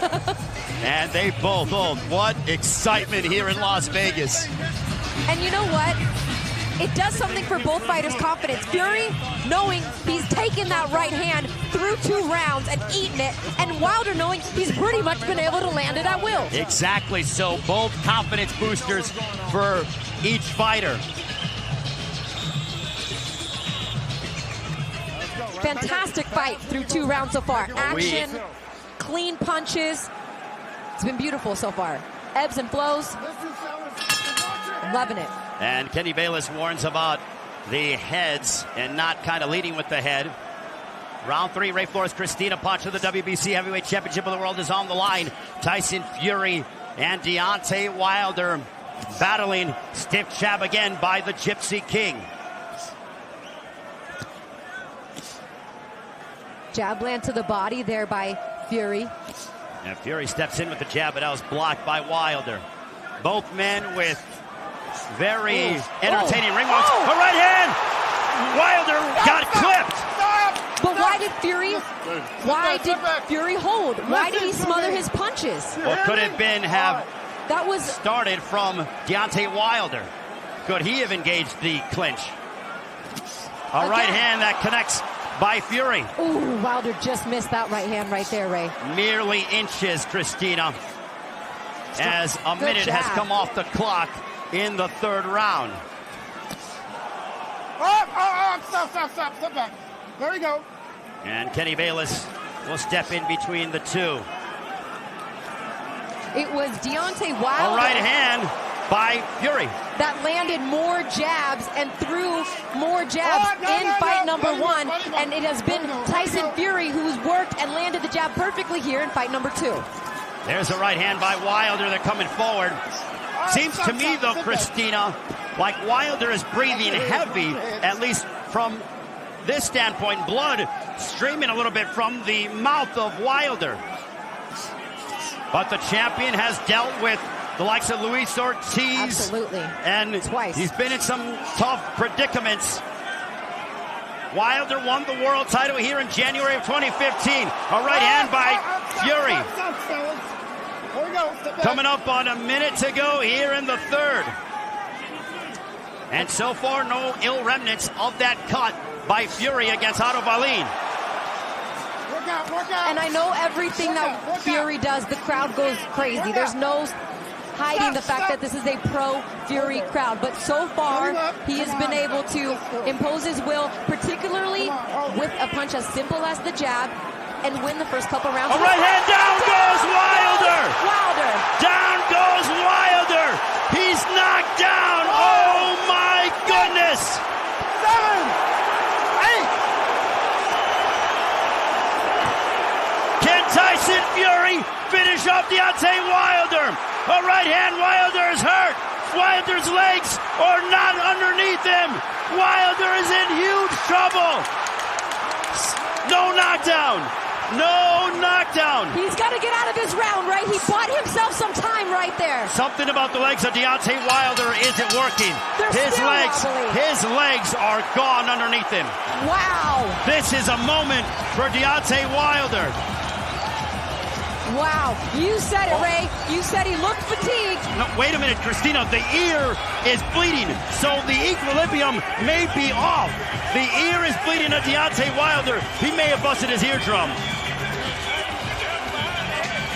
And they both, what excitement here in Las Vegas. And you know what? It does something for both fighters' confidence. Fury, knowing he's taken that right hand through 2 rounds and eaten it, and Wilder knowing he's pretty much been able to land it at will. Exactly, so both confidence boosters for each fighter. Fantastic fight through 2 rounds so far. Action, clean punches. It's been beautiful so far. ebbs and flows. Loving it. And Kenny Bayless warns about the heads and not kind of leading with the head. Round 3, Ray Flores, Christina Pancha, the WBC Heavyweight Championship of the World is on the line. Tyson Fury and Deontay Wilder battling. Stiff jab again by the Gypsy King. Jab land to the body there by Fury. And Fury steps in with the jab, but that was blocked by Wilder. Both men with very entertaining ring walks. A right hand! Wilder got clipped. But why did Fury hold? Why did he smother his punches? Or could it been have that was started from Deontay Wilder? Could he have engaged the clinch? A right hand that connects by Fury. Ooh, Wilder just missed that right hand right there, Ray. Merely inches, Christina, as a minute has come off the clock in the 3rd round. Stop back. There you go. And Kenny Bayless will step in between the two. It was Deontay Wilder. A right hand by Fury. That landed more jabs and threw more jabs in fight number 1. And it has been Tyson Fury who's worked and landed the jab perfectly here in fight number 2. There's a right hand by Wilder. They're coming forward. Seems to me, though, Christina, like Wilder is breathing heavy, at least from this standpoint. Blood streaming a little bit from the mouth of Wilder. But the champion has dealt with the likes of Luis Ortiz. Absolutely. And twice. He's been in some tough predicaments. Wilder won the world title here in January of 2015. A right hand by Fury. Coming up on a minute to go here in the 3rd. And so far, no ill remnants of that cut by Fury against Otto Wallin. And I know everything that Fury does, the crowd goes crazy. There's no hiding the fact that this is a pro-Fury crowd. But so far, he has been able to impose his will, particularly with a punch as simple as the jab, and win the first couple rounds. A right hand, down goes Wilder! Down goes Wilder! He's knocked down! Oh my goodness! 7, 8! Can Tyson Fury finish off Deontay Wilder? A right hand, Wilder is hurt! Wilder's legs are not underneath him! Wilder is in huge trouble! No knockdown! No knockdown. He's got to get out of this round, right? He bought himself some time right there. Something about the legs of Deontay Wilder isn't working. His legs are gone underneath him. Wow. This is a moment for Deontay Wilder. Wow. You said it, Ray. You said he looked fatigued. No, wait a minute, Christina. The ear is bleeding, so the equilibrium may be off. The ear is bleeding at Deontay Wilder. He may have busted his eardrum.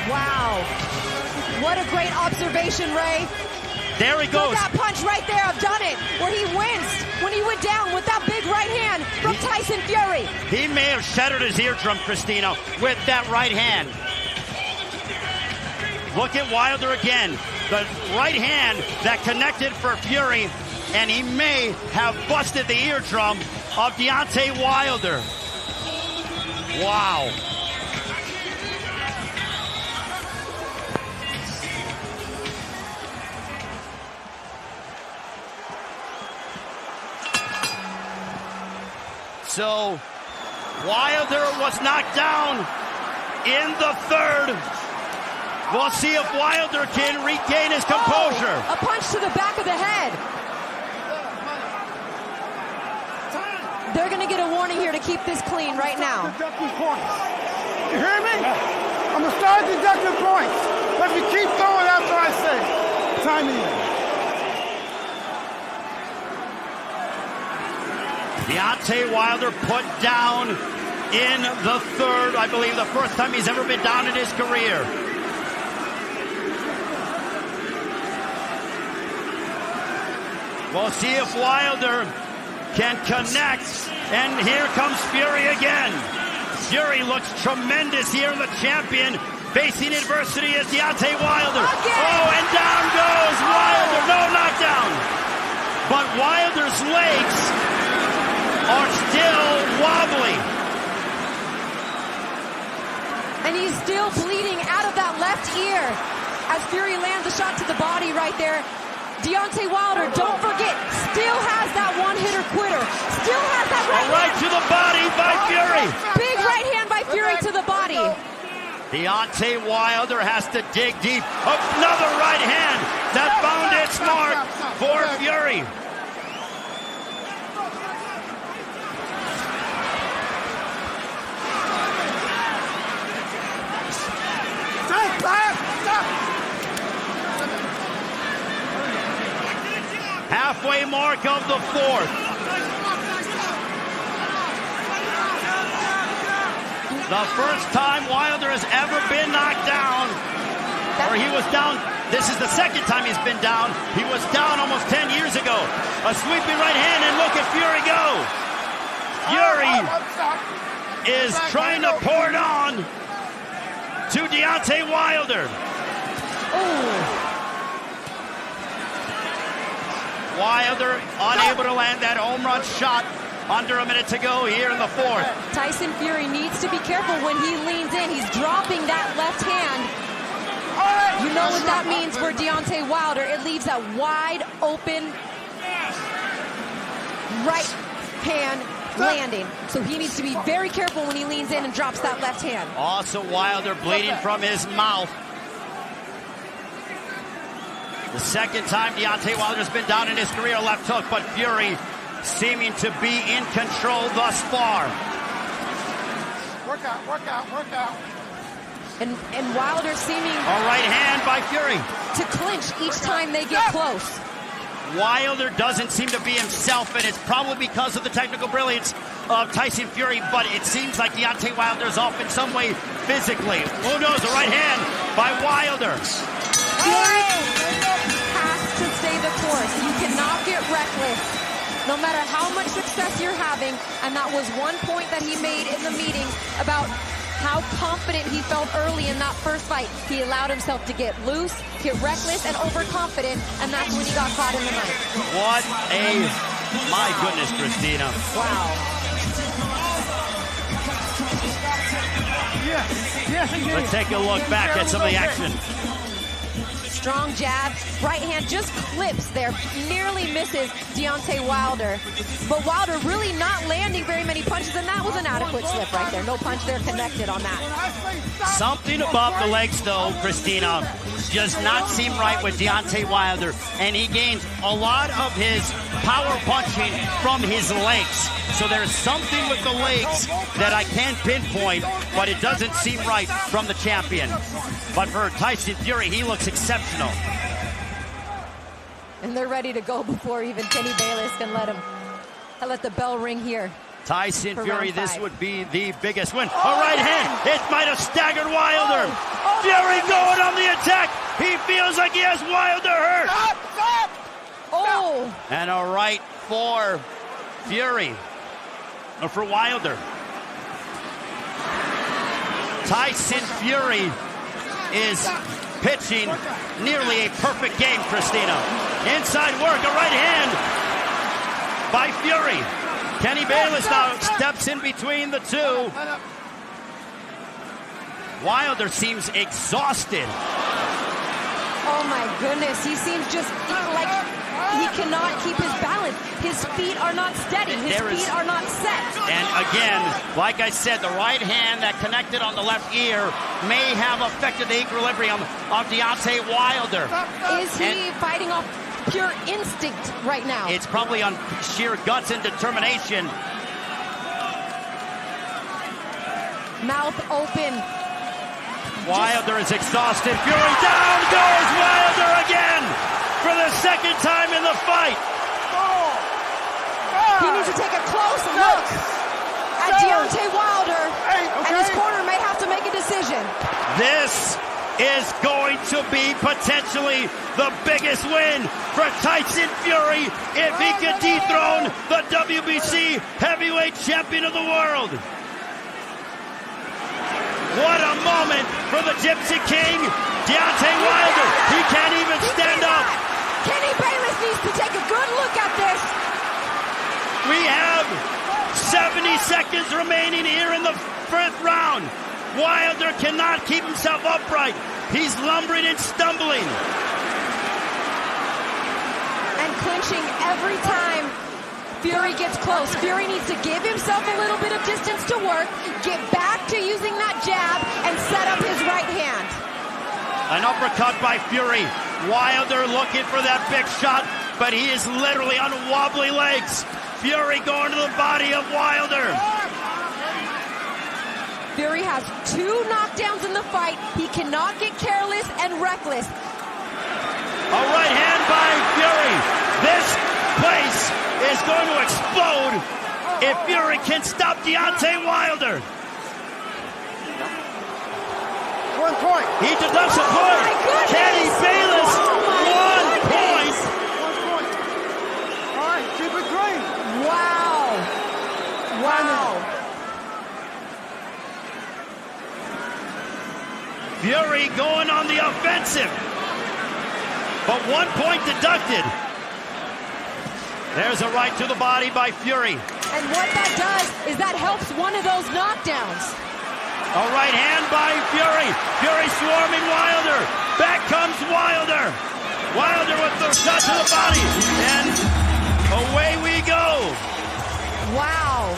Wow. What a great observation, Ray. There he goes. Look at that punch right there. I've done it. Where he winced when he went down with that big right hand from Tyson Fury. He may have shattered his eardrum, Christina, with that right hand. Look at Wilder again. The right hand that connected for Fury, and he may have busted the eardrum of Deontay Wilder. Wow. So Wilder was knocked down in the 3rd. We'll see if Wilder can regain his composure. A punch to the back of the head. They're going to get a warning here to keep this clean right now. You hear me? I'm going to start deducting points. If you keep going after I say, time in. Deontay Wilder put down in the 3rd, I believe the first time he's ever been down in his career. We'll see if Wilder can connect, and here comes Fury again. Fury looks tremendous here, the champion Facing adversity is Deontay Wilder. Oh, and down goes Wilder. No knockdown. But Wilder's legs are still wobbly. And he's still bleeding out of that left ear as Fury lands a shot to the body right there. Deontay Wilder, don't forget, still has that one-hitter quitter. Still has that right to the body by Fury. Big right hand by Fury to the body. Deontay Wilder has to dig deep. Another right hand that found its mark for Fury. Halfway mark of the fourth. The first time Wilder has ever been knocked down, or he was down. This is the second time he's been down. He was down almost 10 years ago. A sweeping right hand, and look at Fury go. Fury is trying to pour it on to Deontay Wilder. Wilder unable to land that home run shot under a minute to go here in the fourth. Tyson Fury needs to be careful when he leans in. He's dropping that left hand. You know what that means for Deontay Wilder. It leaves that wide open right hand landing. So he needs to be very careful when he leans in and drops that left hand. Also Wilder bleeding from his mouth. The second time Deontay Wilder's been down in his career, left hook, but Fury seeming to be in control thus far. Work out. And Wilder seeming... A right hand by Fury. ...to clinch each time they get close. Wilder doesn't seem to be himself, and it's probably because of the technical brilliance of Tyson Fury, but it seems like Deontay Wilder's off in some way physically. Who knows? The right hand by Wilder. Fury has to stay the course. You cannot get reckless, no matter how much success you're having. And that was one point that he made in the meeting about how confident he felt early in that first fight. He allowed himself to get loose, get reckless, and overconfident, and that's when he got caught in the knife. What a... My goodness, Christina. Wow. Let's take a look back at some of the action. Strong jab, right hand just clips there, nearly misses Deontay Wilder. But Wilder really not landing very many punches, and that was an adequate slip right there. No punch there connected on that. Something about the legs, though, Christina, does not seem right with Deontay Wilder, and he gains a lot of his power punching from his legs. So there's something with the legs that I can't pinpoint, but it doesn't seem right from the champion. But for Tyson Fury, he looks exceptional. And they're ready to go before even Kenny Bayless can let the bell ring here. Tyson Fury, this would be the biggest win. A right hand, it might have staggered Wilder. Fury going on the attack. He feels like he has Wilder hurt. Oh! And a right for Fury. Or for Wilder. Tyson Fury is pitching nearly a perfect game, Christina. Inside work, a right hand by Fury. Kenny Bayless now steps in between the two. Wilder seems exhausted. Oh my goodness, he seems just like he cannot keep his balance. His feet are not steady. His feet are not set. And again, like I said, the right hand that connected on the left ear may have affected the equilibrium of Deontay Wilder. Is he fighting off pure instinct right now? It's probably on sheer guts and determination. Mouth open. Wilder is exhausted. Fury down goes Wilder again for the second time in the fight. He needs to take a close look at Deontay Wilder, and his corner may have to make a decision. This is going to be potentially the biggest win for Tyson Fury if he can dethrone the WBC heavyweight champion of the world. What a moment for the Gypsy King, Deontay Wilder. He can't even stand up. Kenny Bayless needs to take a good look at this. We have 70 seconds remaining here in the 5th round. Wilder cannot keep himself upright. He's lumbering and stumbling. And clinching every time Fury gets close. Fury needs to give himself a little bit of distance to work, get back to using that jab, and set up his right hand. An uppercut by Fury. Wilder looking for that big shot, but he is literally on wobbly legs. Fury going to the body of Wilder. Fury has 2 knockdowns in the fight. He cannot get careless and reckless. A right hand by Fury. This place is going to explode if Fury can stop Deontay Wilder. 1 point. He deducts a point. Kenny Bayless, 1 point. 1 point. All right, keep it clean. Wow. Wow. Fury going on the offensive. But 1 point deducted. There's a right to the body by Fury. And what that does is that helps one of those knockdowns. A right hand by Fury. Fury swarming Wilder. Back comes Wilder. Wilder with the shot to the body. And away we go. Wow.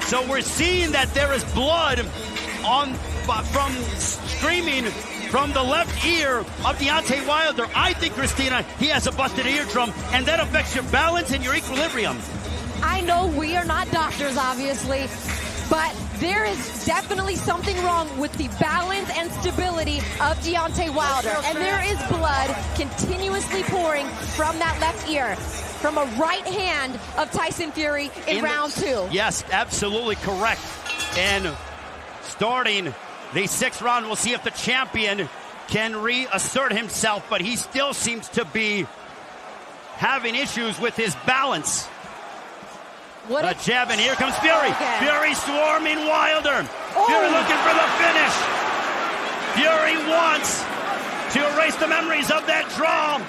So we're seeing that there is blood from streaming from the left ear of Deontay Wilder. I think, Christina, he has a busted eardrum, and that affects your balance and your equilibrium. I know we are not doctors, obviously, but there is definitely something wrong with the balance and stability of Deontay Wilder. And there is blood continuously pouring from that left ear, from a right hand of Tyson Fury in round 2. Yes, absolutely correct. And starting the 6th round, we'll see if the champion can reassert himself, but he still seems to be having issues with his balance. What a jab, and here comes Fury. Fury swarming Wilder. Oh. Fury looking for the finish. Fury wants to erase the memories of that draw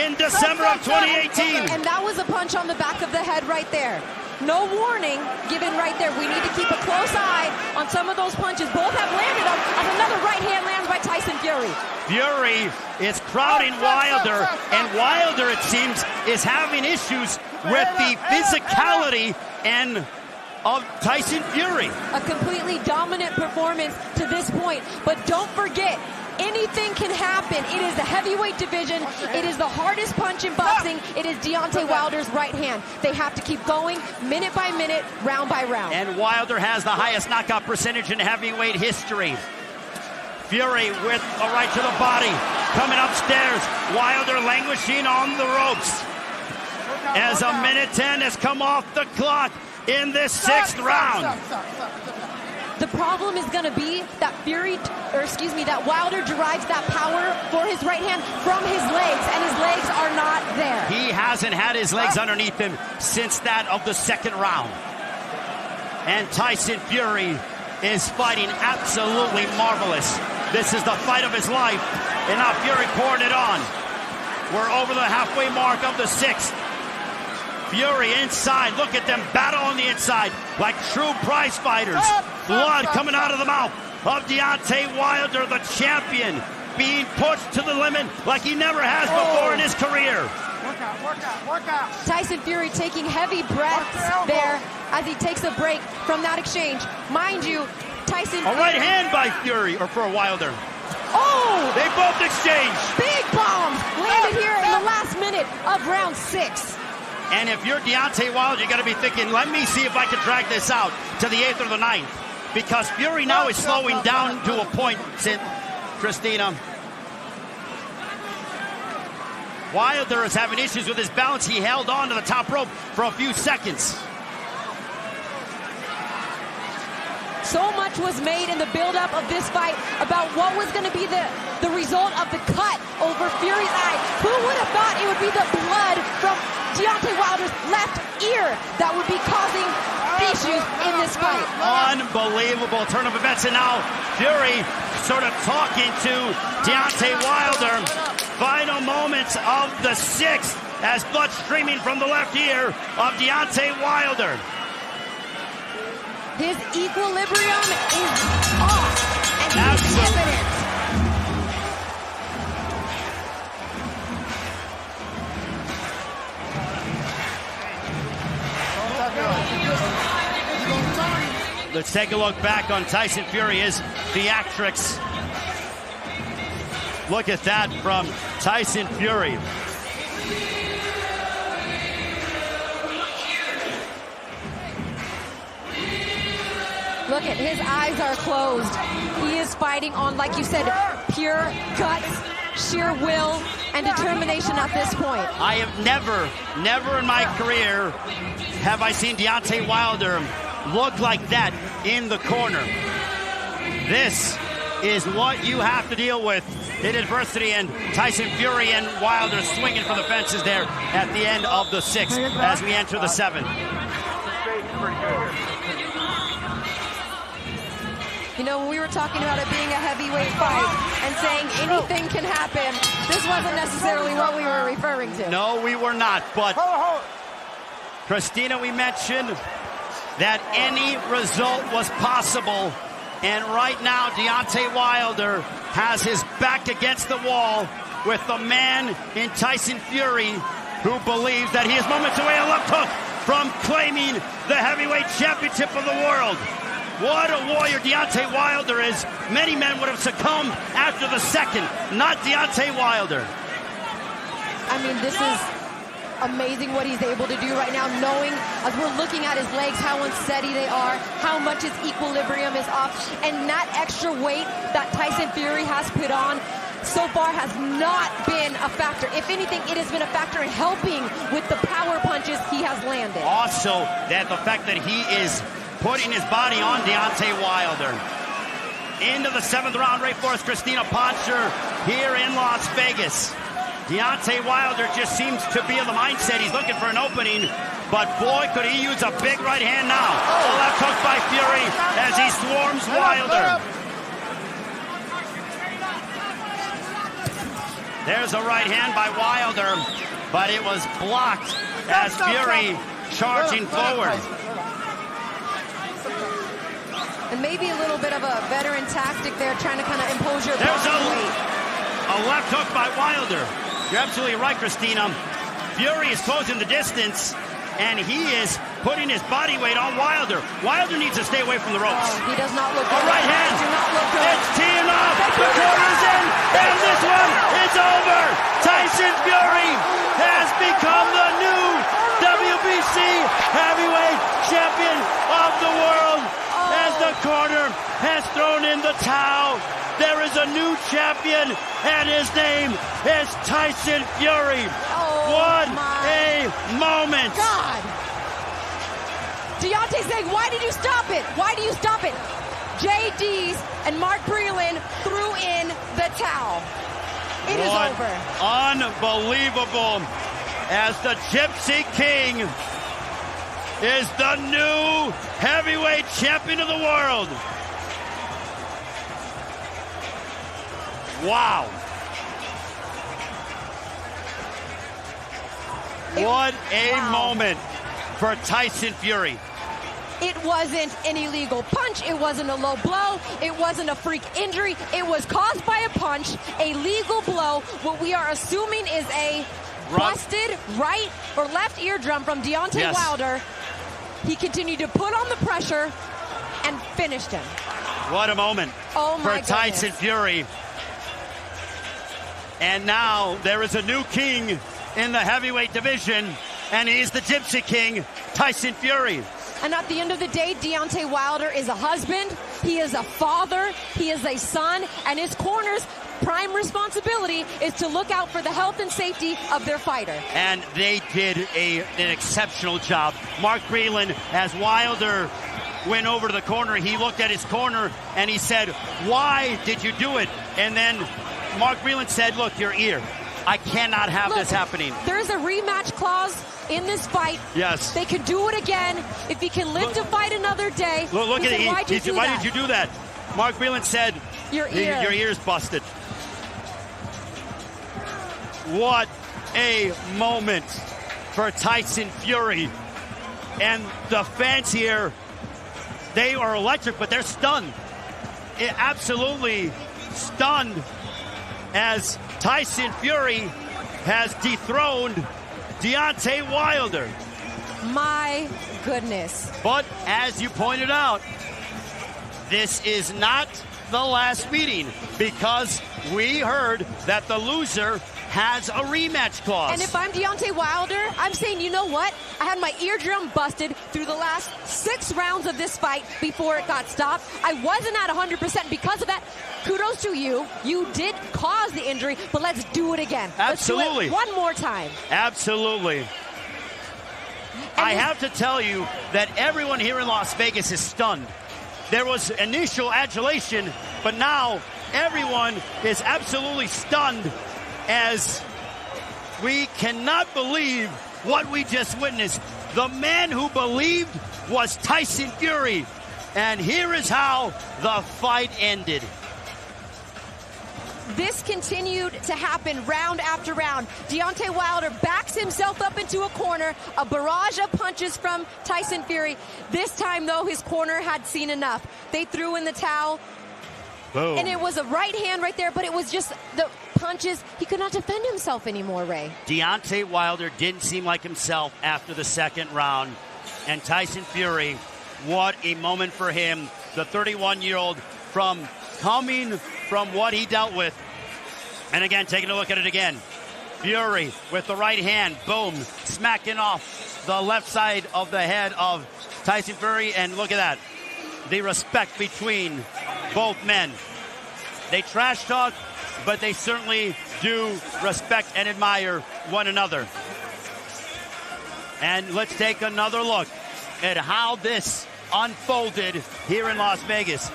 in December of 2018. And that was a punch on the back of the head right there. No warning given right there. We need to keep a close eye on some of those punches. Both have landed on as another right hand lands by Tyson Fury. Fury is crowding Wilder, and Wilder, it seems, is having issues with the physicality and of Tyson Fury. A completely dominant performance to this point, but don't forget, anything can happen. It is the heavyweight division. It is the hardest punch in boxing. It is Deontay Wilder's right hand. They have to keep going minute by minute, round by round. And Wilder has the highest knockout percentage in heavyweight history. Fury with a right to the body. Coming upstairs. Wilder languishing on the ropes. As a minute 10 has come off the clock in this 6th round. The problem is going to be that that Wilder derives that power for his right hand from his legs, and his legs are not there. He hasn't had his legs underneath him since that of the 2nd round. And Tyson Fury is fighting absolutely marvelous. This is the fight of his life, and now Fury pouring it on. We're over the halfway mark of the 6th. Fury inside. Look at them battle on the inside like true prize fighters. Blood coming out of the mouth of Deontay Wilder, the champion, being pushed to the limit like he never has before in his career. Work out. Tyson Fury taking heavy breaths there as he takes a break from that exchange. Mind you, Tyson... A right hand by Fury, or for Wilder. Oh! They both exchange. Big bombs landed here in the last minute of round 6. And if you're Deontay Wilder, you got to be thinking, let me see if I can drag this out to the 8th or the 9th. Because Fury now is slowing down to a point, Christina. Wilder is having issues with his balance. He held on to the top rope for a few seconds. So much was made in the build-up of this fight about what was going to be the result of the cut over Fury's eye. Who would have thought it would be the blood from Deontay Wilder's left ear that would be causing issues in this fight? Unbelievable turn of events, and now Fury sort of talking to Deontay Wilder. Final moments of the 6th as blood streaming from the left ear of Deontay Wilder. His equilibrium is off, and he's evident. Let's take a look back on Tyson Fury, his theatrics. Look at that from Tyson Fury. Look at his eyes are closed. He is fighting on, like you said, pure guts, sheer will, and determination at this point. I have never in my career have I seen Deontay Wilder look like that in the corner. This is what you have to deal with in adversity, and Tyson Fury and Wilder swinging for the fences there at the end of the 6th as we enter the 7th. You know, when we were talking about it being a heavyweight fight and saying anything can happen, this wasn't necessarily what we were referring to. No, we were not, but Christina, we mentioned that any result was possible, and right now Deontay Wilder has his back against the wall with the man in Tyson Fury who believes that he is moments away a left hook from claiming the heavyweight championship of the world. What a warrior Deontay Wilder is. Many men would have succumbed after the 2nd, not Deontay Wilder. I mean, this is amazing what he's able to do right now, knowing as we're looking at his legs, how unsteady they are, how much his equilibrium is off, and that extra weight that Tyson Fury has put on so far has not been a factor. If anything, it has been a factor in helping with the power punches he has landed. Also, that the fact that he is putting his body on Deontay Wilder. Into the 7th round, Ray Forrest, Christina Poncher here in Las Vegas. Deontay Wilder just seems to be in the mindset he's looking for an opening, but boy, could he use a big right hand now. A left hook by Fury as he swarms Wilder. There's a right hand by Wilder, but it was blocked as Fury charging forward. And maybe a little bit of a veteran tactic there, trying to kind of impose your There's body weight. a left hook by Wilder. You're absolutely right, Christina. Fury is closing the distance, and he is putting his body weight on Wilder. Wilder needs to stay away from the ropes. Oh, he does not look good. A right hand. Do not look good. It's teeing off. The corner's in, and this one is over. Tyson Fury has become the new WBC heavyweight champion of the world. As the corner has thrown in the towel, there is a new champion, and his name is Tyson Fury. What a moment. God. Deontay saying, why did you stop it? Why do you stop it? JD's and Mark Breland threw in the towel. It is over. Unbelievable. As the Gypsy King is the new heavyweight champion of the world. Wow. What a moment for Tyson Fury. It wasn't an illegal punch. It wasn't a low blow. It wasn't a freak injury. It was caused by a punch, a legal blow. What we are assuming is a busted right or left eardrum from Deontay Wilder. He continued to put on the pressure and finished him. What a moment for Tyson Fury. And now there is a new king in the heavyweight division, and he's the Gypsy King, Tyson Fury. And at the end of the day, Deontay Wilder is a husband, he is a father, he is a son, and his corners prime responsibility is to look out for the health and safety of their fighter. And they did an exceptional job. Mark Breland, as Wilder went over to the corner, he looked at his corner and he said, "Why did you do it?" And then Mark Breland said, "Look, your ear. I cannot have this happening." There's a rematch clause in this fight. Yes. They can do it again if he can live to fight another day. Look at it. Why did you do that? Mark Breland said, Your ear. Your ear's busted. What a moment for Tyson Fury. And the fans here, they are electric, but they're stunned. Absolutely stunned as Tyson Fury has dethroned Deontay Wilder. My goodness. But as you pointed out, this is not the last meeting because we heard that the loser has a rematch clause. And if I'm Deontay Wilder, I'm saying, you know what? I had my eardrum busted through the last 6 rounds of this fight before it got stopped. I wasn't at 100% because of that. Kudos to you. You did cause the injury, but let's do it again. Absolutely. Let's do it one more time. Absolutely. I have to tell you that everyone here in Las Vegas is stunned. There was initial adulation, but now everyone is absolutely stunned as we cannot believe what we just witnessed. The man who believed was Tyson Fury. And here is how the fight ended. This continued to happen round after round. Deontay Wilder backs himself up into a corner, a barrage of punches from Tyson Fury. This time, though, his corner had seen enough. They threw in the towel. Boom. And it was a right hand right there, but it was just the punches. He could not defend himself anymore, Ray. Deontay Wilder didn't seem like himself after the second round. And Tyson Fury, what a moment for him. The 31-year-old coming from what he dealt with. And again, taking a look at it again. Fury with the right hand, boom, smacking off the left side of the head of Tyson Fury. And look at that. The respect between both men. They trash talk, but they certainly do respect and admire one another. And let's take another look at how this unfolded here in Las Vegas.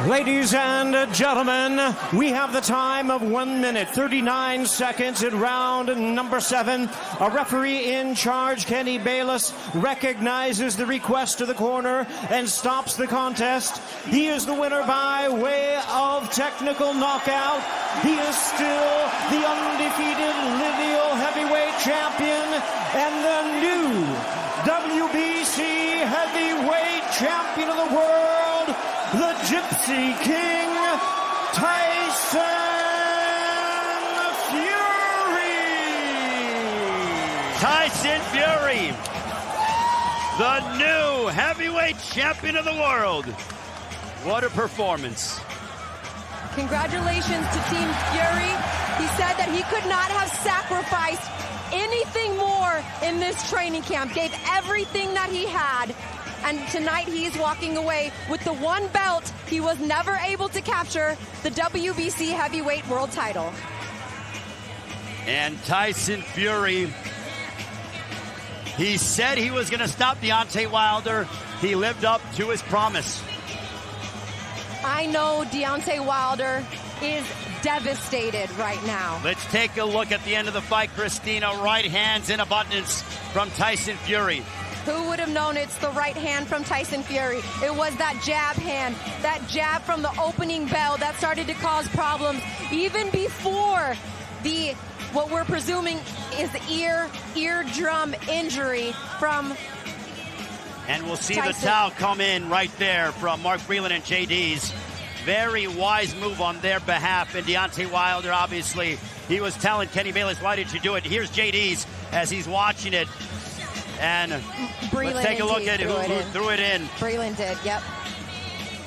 Ladies and gentlemen, we have the time of 1 minute, 39 seconds in round number 7. A referee in charge, Kenny Bayless, recognizes the request to the corner and stops the contest. He is the winner by way of technical knockout. He is still the undefeated lineal heavyweight champion and the new WBC heavyweight champion of the world, the Gypsy King, Tyson Fury! Tyson Fury, the new heavyweight champion of the world. What a performance. Congratulations to Team Fury. He said that he could not have sacrificed anything more in this training camp, gave everything that he had. And tonight he's walking away with the one belt he was never able to capture, the WBC heavyweight world title. And Tyson Fury, he said he was going to stop Deontay Wilder. He lived up to his promise. I know Deontay Wilder is devastated right now. Let's take a look at the end of the fight, Christina. Right hands in abundance from Tyson Fury. Who would have known it's the right hand from Tyson Fury? It was that jab hand, that jab from the opening bell that started to cause problems even before the, what we're presuming is eardrum injury from And we'll see Tyson. the towel come in right there from Mark Breland and JD's. Very wise move on their behalf. And Deontay Wilder, obviously, he was telling Kenny Bayless, why did you do it? Here's JD's as he's watching it. And Breland, let's take a look at who threw it in. Breland did, yep.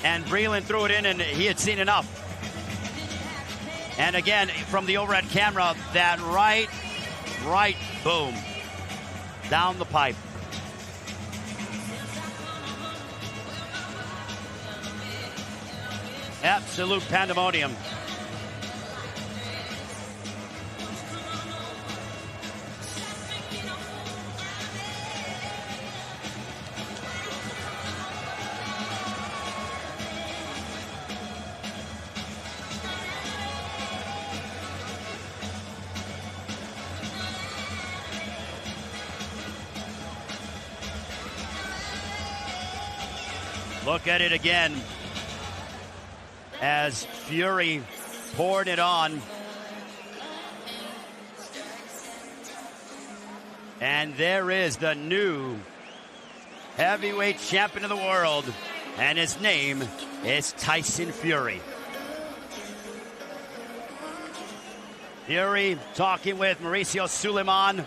And Breland threw it in, and he had seen enough. And again, from the overhead camera, that right, boom, down the pipe. Absolute pandemonium. Look at it again as Fury poured it on. And there is the new heavyweight champion of the world, and his name is Tyson Fury. Fury talking with Mauricio Suleiman,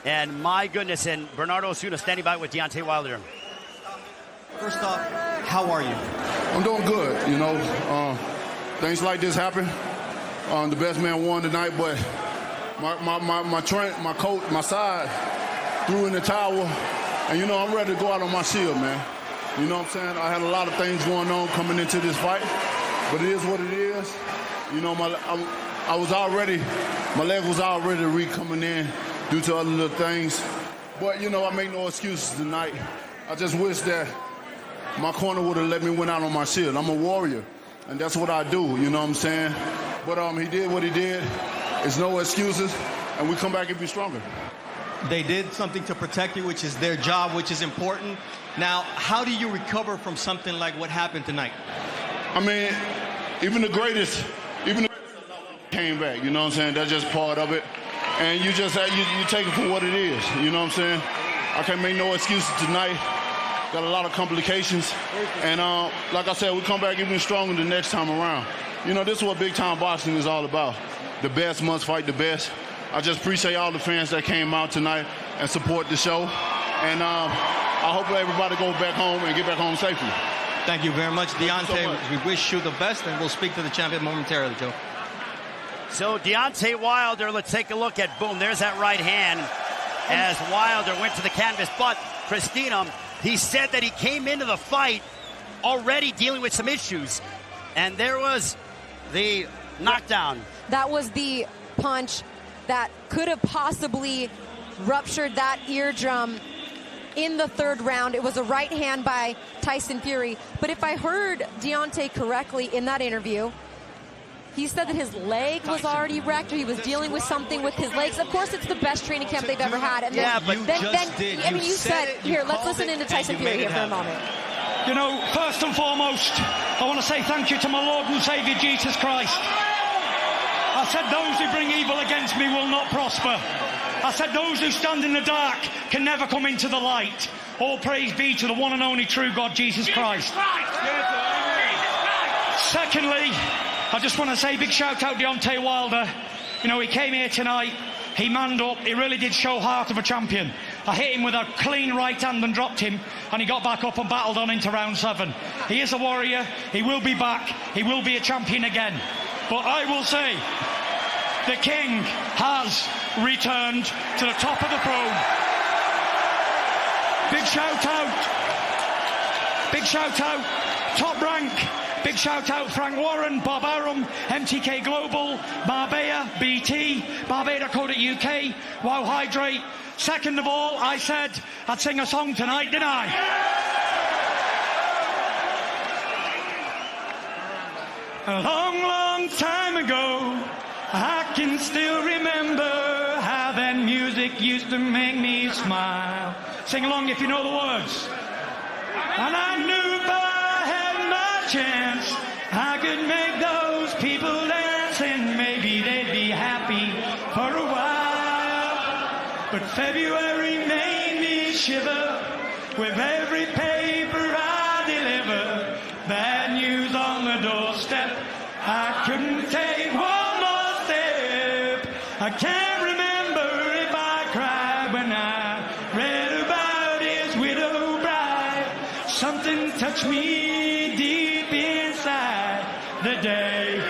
and my goodness, and Bernardo Osuna standing by with Deontay Wilder. First off, how are you? I'm doing good, you know. Things like this happen. The best man won tonight, but my coach, my side, threw in the towel. And, you know, I'm ready to go out on my shield, man. You know what I'm saying? I had a lot of things going on coming into this fight, but it is what it is. You know, my leg was already coming in due to other little things. But, you know, I make no excuses tonight. I just wish that my corner would have let me win out on my shield. I'm a warrior, and that's what I do, you know what I'm saying? But he did what he did. There's no excuses, and we come back and be stronger. They did something to protect you, which is their job, which is important. Now, how do you recover from something like what happened tonight? I mean, even the greatest came back, you know what I'm saying? That's just part of it. And you just you take it for what it is, you know what I'm saying? I can't make no excuses tonight. Got a lot of complications. And like I said, we come back even stronger the next time around. You know, this is what big-time boxing is all about. The best must fight the best. I just appreciate all the fans that came out tonight and support the show. And I hope everybody goes back home and get back home safely. Thank you very much, Deontay. We wish you the best, and we'll speak to the champion momentarily, Joe. So Deontay Wilder, let's take a look at, boom, there's that right hand as Wilder went to the canvas. But, Christina, he said that he came into the fight already dealing with some issues. And there was the knockdown. That was the punch that could have possibly ruptured that eardrum in the third round. It was a right hand by Tyson Fury. But if I heard Deontay correctly in that interview, he said that his leg was already wrecked, or he was dealing with something with his legs. Of course, it's the best training camp they've ever had. And yeah, then, but you said, here, let's listen into Tyson Fury here for a moment. You know, first and foremost, I want to say thank you to my Lord and Savior, Jesus Christ. I said those who bring evil against me will not prosper. I said those who stand in the dark can never come into the light. All praise be to the one and only true God, Jesus Christ. Secondly, I just want to say big shout out Deontay Wilder. You know, he came here tonight, he manned up, he really did show heart of a champion. I hit him with a clean right hand and dropped him, and he got back up and battled on into round 7. He is a warrior, he will be back, he will be a champion again. But I will say, the king has returned to the top of the throne. Big shout out, Top Rank. Big shout out Frank Warren, Bob Arum, MTK Global, Marbella, BT, Barbada.co.uk, Wow Hydrate. Second of all, I said I'd sing a song tonight, didn't I? A long, long time ago, I can still remember how that music used to make me smile. Sing along if you know the words. And I knew if I had my chance, I could make those people dance, and maybe they'd be happy for a while. But February made me shiver with every paper I deliver. Bad news on the doorstep, I couldn't take one more step. I can't remember if I cried when I read about his widow bride. Something touched me deep inside the day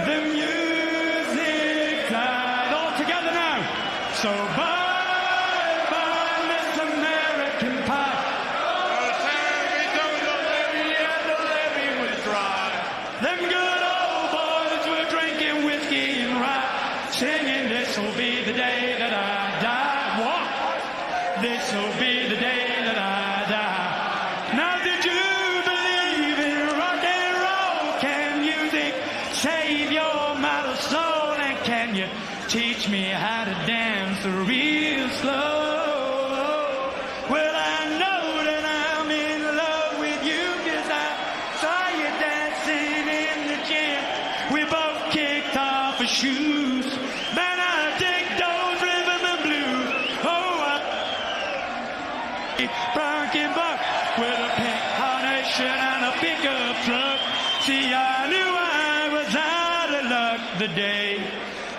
the music died. All together now. So bye, bye, Miss American Pie. The levee was dry. This'll be the day that I die. What? This'll be the day that I die. Now did you believe in rock and roll? Can music save your mortal soul? And can you teach me how to dance real slow? Well, I know that I'm in love with you, 'cause I saw you dancing in the gym. We both kicked off our shoes. Then I dig those rhythm and blues. Oh, Bronkin Buck with a pink carnation and a pickup truck. See, I knew I was out of luck the day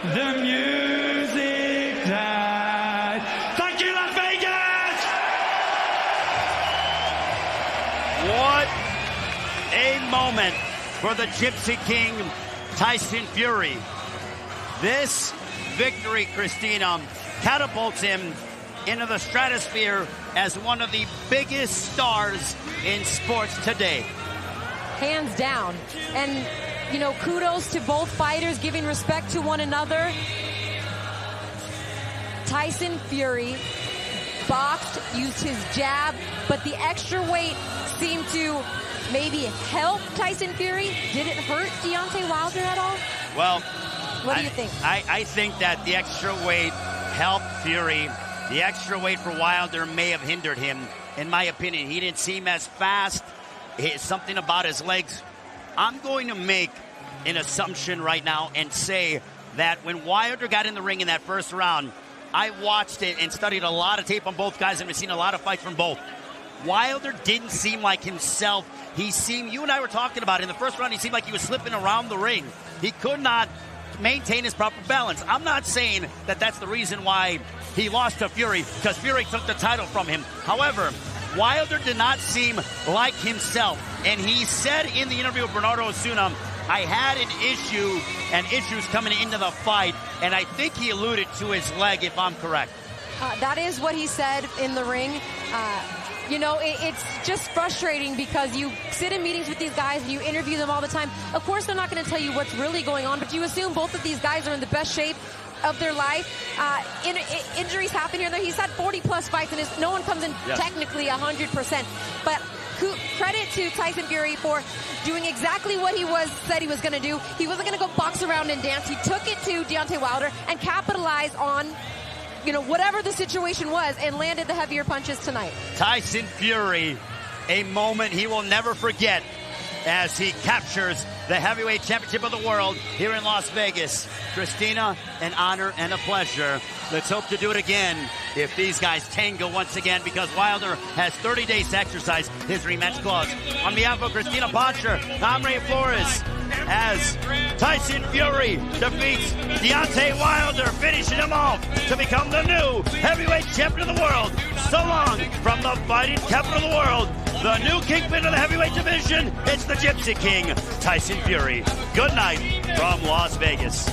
the music died. Thank you, Las Vegas! What a moment for the Gypsy King, Tyson Fury. This victory, Christina, catapults him into the stratosphere as one of the biggest stars in sports today. Hands down. And, you know, kudos to both fighters giving respect to one another. Tyson Fury boxed, used his jab, but the extra weight seemed to maybe help Tyson Fury. Did it hurt Deontay Wilder at all? Well, what do you think? I think that the extra weight helped Fury. The extra weight for Wilder may have hindered him, in my opinion. He didn't seem as fast. Something about his legs. I'm going to make an assumption right now and say that when Wilder got in the ring in that first round, I watched it and studied a lot of tape on both guys and have seen a lot of fights from both. Wilder didn't seem like himself. You and I were talking about it, in the first round, he seemed like he was slipping around the ring. He could not maintain his proper balance. I'm not saying that that's the reason why he lost to Fury, because Fury took the title from him. However, Wilder did not seem like himself. And he said in the interview with Bernardo Osuna, I had an issue and issues coming into the fight. And I think he alluded to his leg, if I'm correct. That is what he said in the ring. You know, it's just frustrating because you sit in meetings with these guys and you interview them all the time. Of course, they're not going to tell you what's really going on, but you assume both of these guys are in the best shape of their life. Injuries happen here and there. He's had 40-plus fights, and no one comes in technically 100%. But credit to Tyson Fury for doing exactly what he said he was going to do. He wasn't going to go box around and dance. He took it to Deontay Wilder and capitalized on, you know, whatever the situation was, and landed the heavier punches tonight. Tyson Fury, a moment he will never forget as he captures the heavyweight championship of the world here in Las Vegas. Christina, an honor and a pleasure. Let's hope to do it again if these guys tango once again, because Wilder has 30 days to exercise his rematch clause. On behalf of Christina Poncher, I'm Ray Flores, as Tyson Fury defeats Deontay Wilder, finishing him off to become the new heavyweight champion of the world. So long from the fighting capital of the world, the new kingpin of the heavyweight division. It's the Gypsy King, Tyson Fury. Good night from Las Vegas.